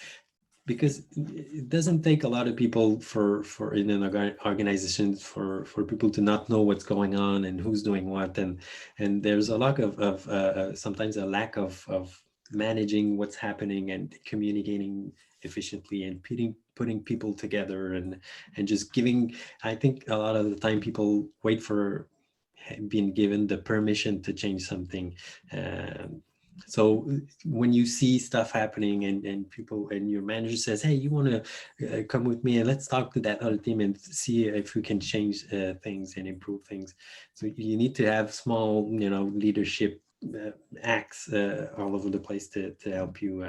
because it doesn't take a lot of people for in an organization for people to not know what's going on and who's doing what, and there's a lot of sometimes a lack of managing what's happening and communicating efficiently and putting people together and just giving. I think a lot of the time people wait for being given the permission to change something, So when you see stuff happening and people and your manager says, hey, you want to come with me and let's talk to that other team and see if we can change things and improve things. So you need to have small, leadership acts all over the place to help you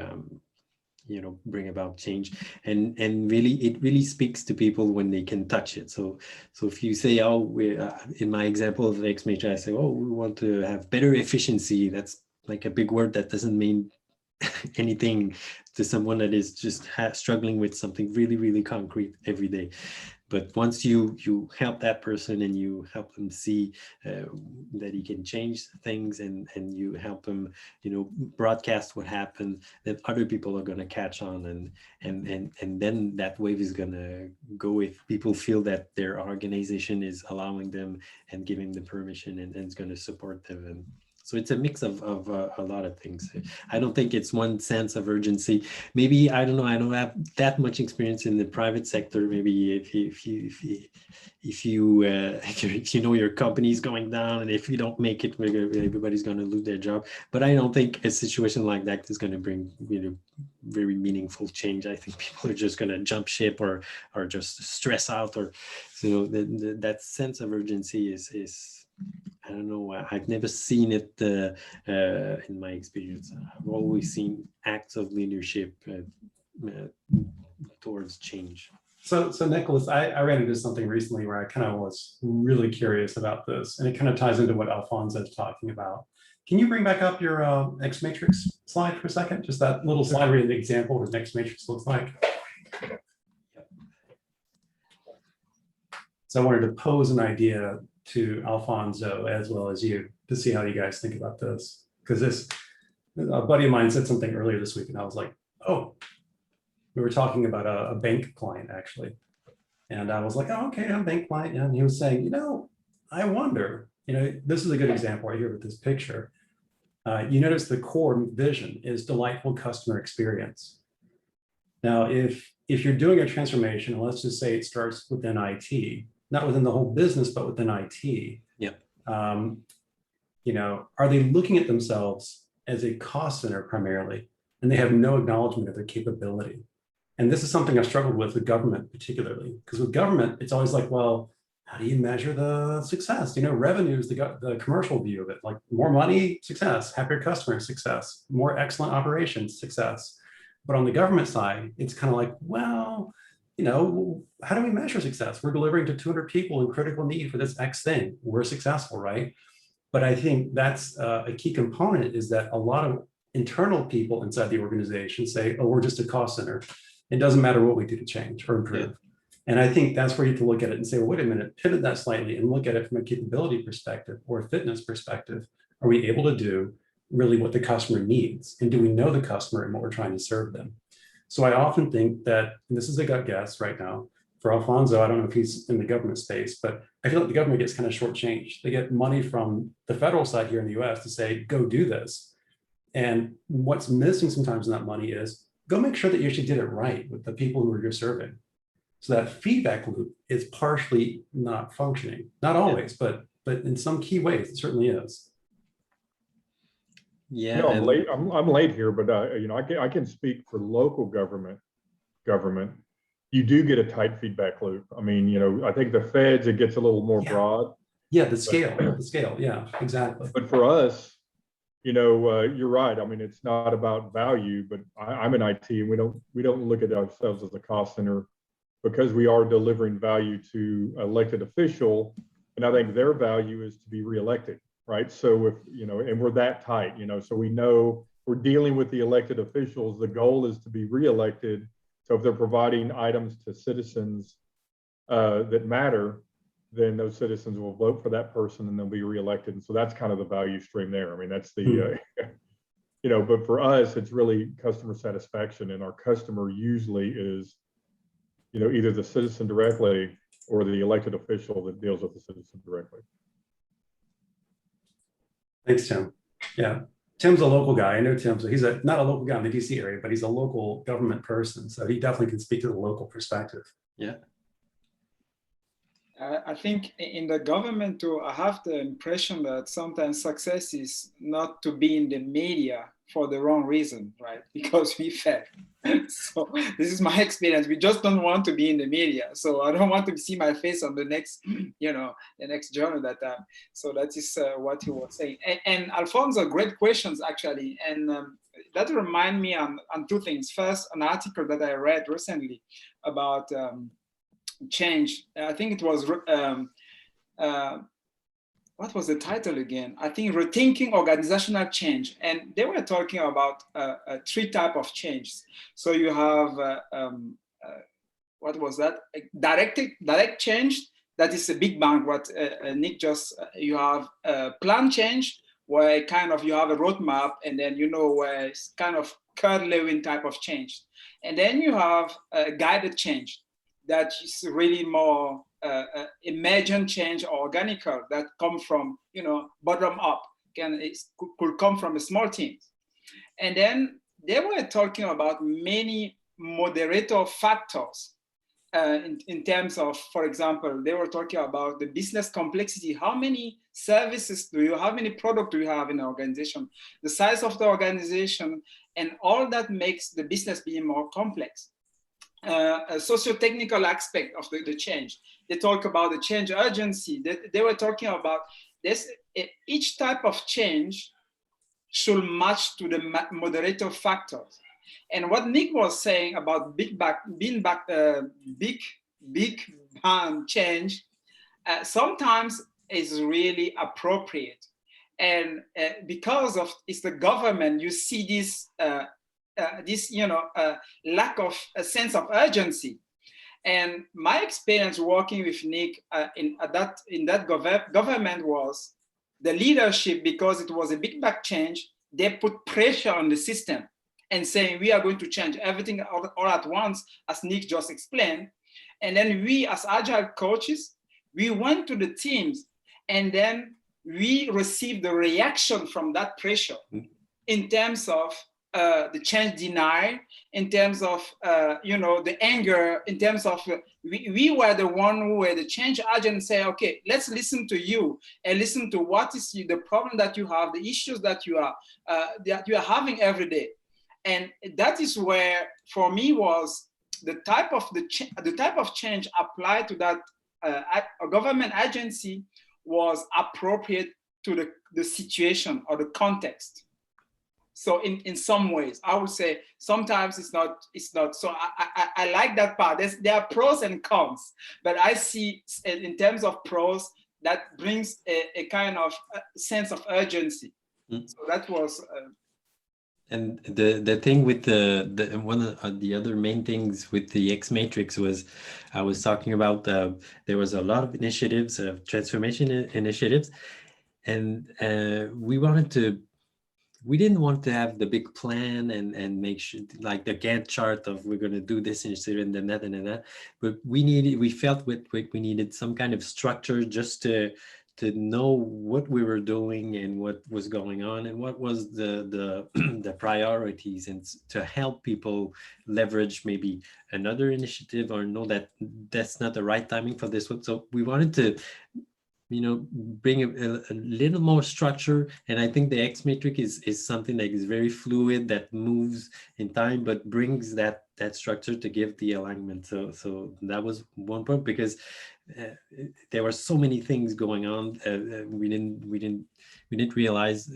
bring about change, and really it really speaks to people when they can touch it. So if you say, oh, we in my example of the X Matrix, I say, oh, we want to have better efficiency. That's like a big word that doesn't mean anything to someone that is just struggling with something really, really concrete every day. But once you help that person and you help them see that he can change things, and you help them, broadcast what happened, then other people are going to catch on, and then that wave is going to go if people feel that their organization is allowing them and giving them permission, and it's going to support them. And so it's a mix of a lot of things. I don't think it's one sense of urgency. Maybe, I don't know, I don't have that much experience in the private sector. Maybe if you know your company is going down, and if you don't make it, everybody's going to lose their job. But I don't think a situation like that is going to bring very meaningful change. I think people are just going to jump ship or just stress out, or that sense of urgency is I don't know. I've never seen it in my experience. I've always seen acts of leadership towards change. So Nicolas, I ran into something recently where I kind of was really curious about this, and it kind of ties into what Alfonso is talking about. Can you bring back up your X Matrix slide for a second? Just that little slide where the example of what X Matrix looks like. So I wanted to pose an idea to Alfonso as well as you to see how you guys think about this. Because a buddy of mine said something earlier this week, and I was like, oh, we were talking about a bank client actually. And I was like, oh, okay, I'm a bank client. And he was saying, I wonder, this is a good example right here with this picture. You notice the core vision is delightful customer experience. Now, if you're doing a transformation, and let's just say it starts within IT, not within the whole business, but within IT. Yep. Are they looking at themselves as a cost center primarily, and they have no acknowledgement of their capability? And this is something I've struggled with government particularly, because with government, it's always like, well, how do you measure the success? Revenue is the commercial view of it, like more money, success, happier customer, success, more excellent operations, success. But on the government side, it's kind of like, well, how do we measure success? We're delivering to 200 people in critical need for this X thing. We're successful, right? But I think that's a key component, is that a lot of internal people inside the organization say, oh, we're just a cost center. It doesn't matter what we do to change or improve. Yeah. And I think that's where you have to look at it and say, well, wait a minute, pivot that slightly and look at it from a capability perspective or a fitness perspective. Are we able to do really what the customer needs? And do we know the customer and what we're trying to serve them? So I often think that, and this is a gut guess right now, for Alfonso, I don't know if he's in the government space, but I feel like the government gets kind of shortchanged. They get money from the federal side here in the US to say, go do this. And what's missing sometimes in that money is, go make sure that you actually did it right with the people who you're serving. So that feedback loop is partially not functioning. Not always, but in some key ways, it certainly is. Yeah, I'm late here, but I can speak for local government. You do get a tight feedback loop. I mean, I think the feds, it gets a little more broad. Yeah, the scale. Yeah, exactly. But for us, you're right. I mean, it's not about value, but I'm in IT, and we don't look at ourselves as a cost center, because we are delivering value to elected official, and I think their value is to be reelected. Right. So if, and we're that tight, so we know we're dealing with the elected officials. The goal is to be reelected. So if they're providing items to citizens that matter, then those citizens will vote for that person and they'll be reelected. And so that's kind of the value stream there. I mean, that's the, but for us, it's really customer satisfaction. And our customer usually is, either the citizen directly or the elected official that deals with the citizen directly. Thanks, Tim. Yeah, Tim's a local guy. I know Tim, so he's not a local guy in the DC area, but he's a local government person. So he definitely can speak to the local perspective. Yeah. I think in the government too, I have the impression that sometimes success is not to be in the media for the wrong reason, right? Because we fail. So this is my experience. We just don't want to be in the media. So I don't want to see my face on the next, the next journal that time. So that is what he was saying. And Alfonso, great questions actually. And that remind me on two things. First, an article that I read recently about change. I think it was, what was the title again? I think Rethinking Organizational Change. And they were talking about three types of changes. So you have, what was that? Direct change, that is a big bang, what Nick just, you have plan change, where kind of you have a roadmap, and then where it's kind of curve-lewin type of change. And then you have guided change, that is really more emergent change or organical, that come from bottom up, could come from a small team. And then they were talking about many moderator factors in terms of, for example, they were talking about the business complexity. How many services do you have? How many products do you have in the organization? The size of the organization, and all that makes the business be more complex. A socio-technical aspect of the change. They talk about the change urgency. They were talking about this. Each type of change should match to the moderator factors. And what Nick was saying about big bang change sometimes is really appropriate. And because of it's the government, you see this lack of a sense of urgency. And my experience working with Nick in that government was the leadership, because it was a big bang change, they put pressure on the system and saying, we are going to change everything all at once, as Nick just explained. And then we, as agile coaches, we went to the teams, and then we received the reaction from that pressure in terms of the change denial, in terms of the anger, in terms of we were the one who were the change agent, say, okay, let's listen to you and listen to what is the problem that you have, the issues that you are having every day. And that is where, for me, was the type of change applied to that a government agency was appropriate to the situation or the context. So in some ways, I would say sometimes it's not. So I like that part. There are pros and cons, but I see in terms of pros, that brings a kind of sense of urgency. So that was. And the thing with the one of the other main things with the X Matrix was, I was talking about there was a lot of initiatives, transformation initiatives, and we didn't want to have the big plan and make sure, like the Gantt chart of we're going to do this initiative and then that and then that, but we felt we needed some kind of structure just to know what we were doing and what was going on and what was the the priorities, and to help people leverage maybe another initiative or know that that's not the right timing for this one. So we wanted to bring a little more structure. And I think the X Matrix is something that is very fluid, that moves in time, but brings that structure to give the alignment. So that was one point, because there were so many things going on. We didn't realize,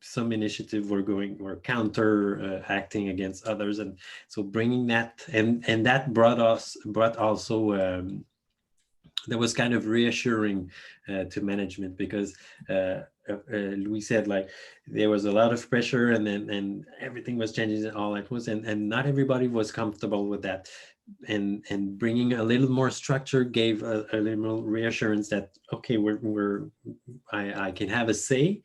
some initiatives were counter acting against others. And so bringing that, and that brought also, that was kind of reassuring to management, because Louis said, like, there was a lot of pressure, and everything was changing all at once, and not everybody was comfortable with that. And bringing a little more structure gave a little reassurance that, okay, I can have a say.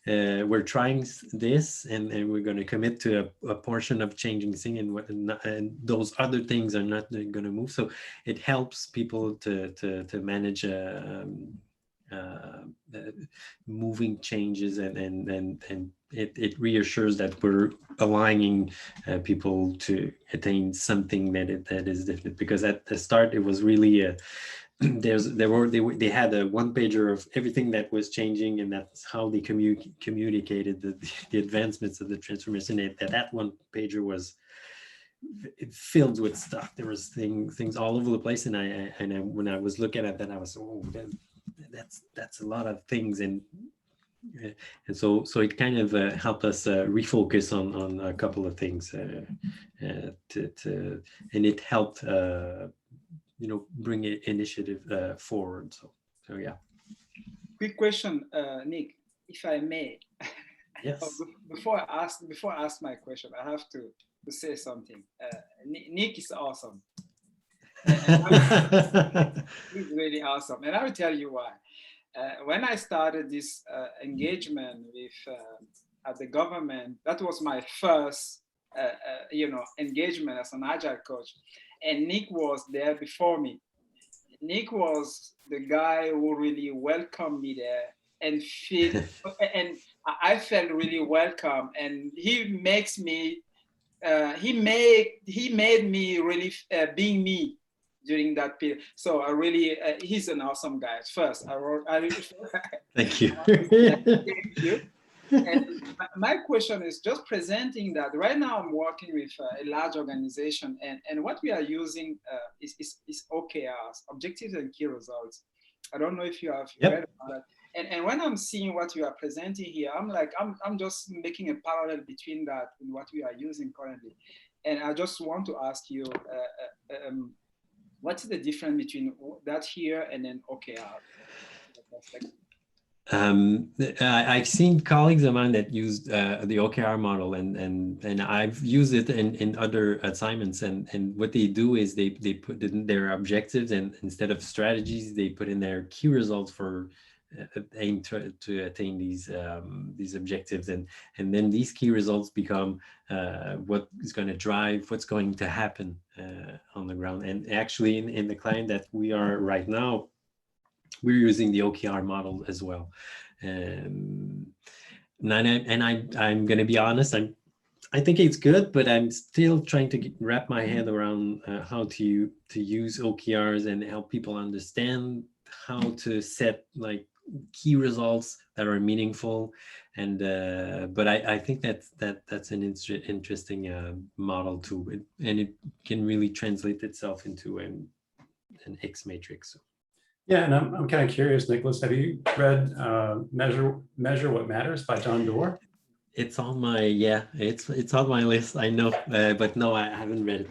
We're trying this, and we're going to commit to a portion of changing thing, and those other things are not going to move. So it helps people to manage moving changes, and it reassures that we're aligning people to attain something that is different. Because at the start, it was really they had a one pager of everything that was changing, and that's how they communicated the advancements of the transformation. That one pager was filled with stuff. There was things all over the place, and I when I was looking at that, I was, oh, that's a lot of things, and so it kind of helped us refocus on a couple of things, and it helped bring initiative forward. So yeah. Quick question, Nick, if I may. Yes. Before I ask my question, I have to say something. Nick is awesome. He's really awesome, and I will tell you why. When I started this engagement with at the government, that was my first engagement as an agile coach, and Nick was there before me. Nick was the guy who really welcomed me there and and I felt really welcome, and he makes me he made me really being me during that period. So I really he's an awesome guy. First, Thank you. Thank you. And my question is just presenting that right now I'm working with a large organization, and what we are using is OKRs, objectives and key results. I don't know if you have read about it. And when I'm seeing what you are presenting here, I'm like, I'm just making a parallel between that and what we are using currently. And I just want to ask you, what's the difference between that here and then OKR? I've seen colleagues of mine that used the OKR model, and I've used it in other assignments, and what they do is they put in their objectives, and instead of strategies, they put in their key results for aim to attain these objectives, and then these key results become what is going to drive what's going to happen on the ground. And actually in the client that we are right now, we're using the OKR model as well. I'm going to be honest, I think it's good, but I'm still trying to wrap my head around how to use OKRs and help people understand how to set like key results that are meaningful. And but I think that's an interesting model too, and it can really translate itself into an X matrix. Yeah, and I'm kind of curious, Nicolas, have you read Measure What Matters by John Doerr? It's on my it's on my list. I know, but no, I haven't read it.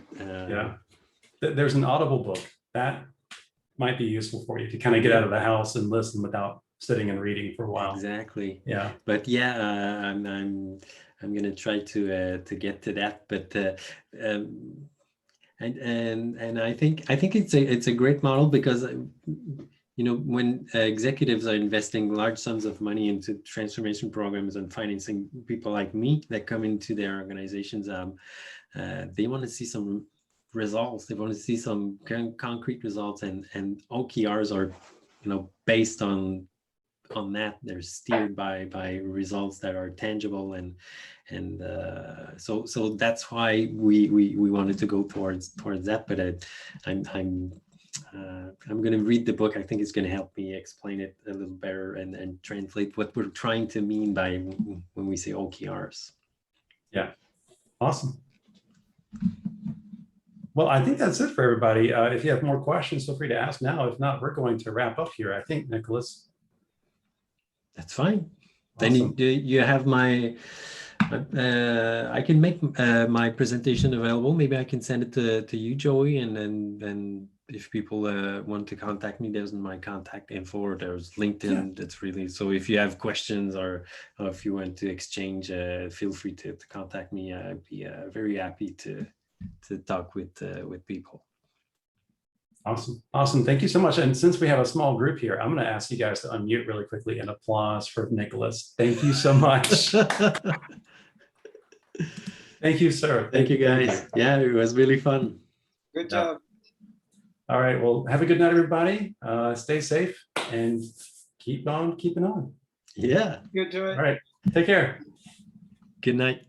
Yeah, there's an Audible book that might be useful for you to kind of get out of the house and listen without sitting and reading for a while. Exactly. Yeah. But yeah, I'm gonna try to get to that. But and I think it's a great model, because when executives are investing large sums of money into transformation programs and financing people like me that come into their organizations, they want to see some results. They want to see some concrete results, and OKRs are based on that. They're steered by results that are tangible, and so that's why we wanted to go towards that. But I'm going to read the book. I think it's going to help me explain it a little better and translate what we're trying to mean by when we say OKRs. Yeah, awesome. Well, I think that's it for everybody. If you have more questions, feel free to ask now. If not, we're going to wrap up here, I think, Nicolas. That's fine. Awesome. Then you have my, I can make my presentation available. Maybe I can send it to you, Joey, and then if people want to contact me, there's my contact info, there's LinkedIn. Yeah. That's really, so if you have questions or if you want to exchange, feel free to contact me. I'd be very happy to talk with people. Awesome. Thank you so much. And since we have a small group here, I'm going to ask you guys to unmute really quickly and applause for Nicolas. Thank you so much. Thank you, sir. Thank you, guys. Yeah, it was really fun. Good job. All right. Well, have a good night, everybody. Stay safe and keep on keeping on. Yeah. Good job. All right. Take care. Good night.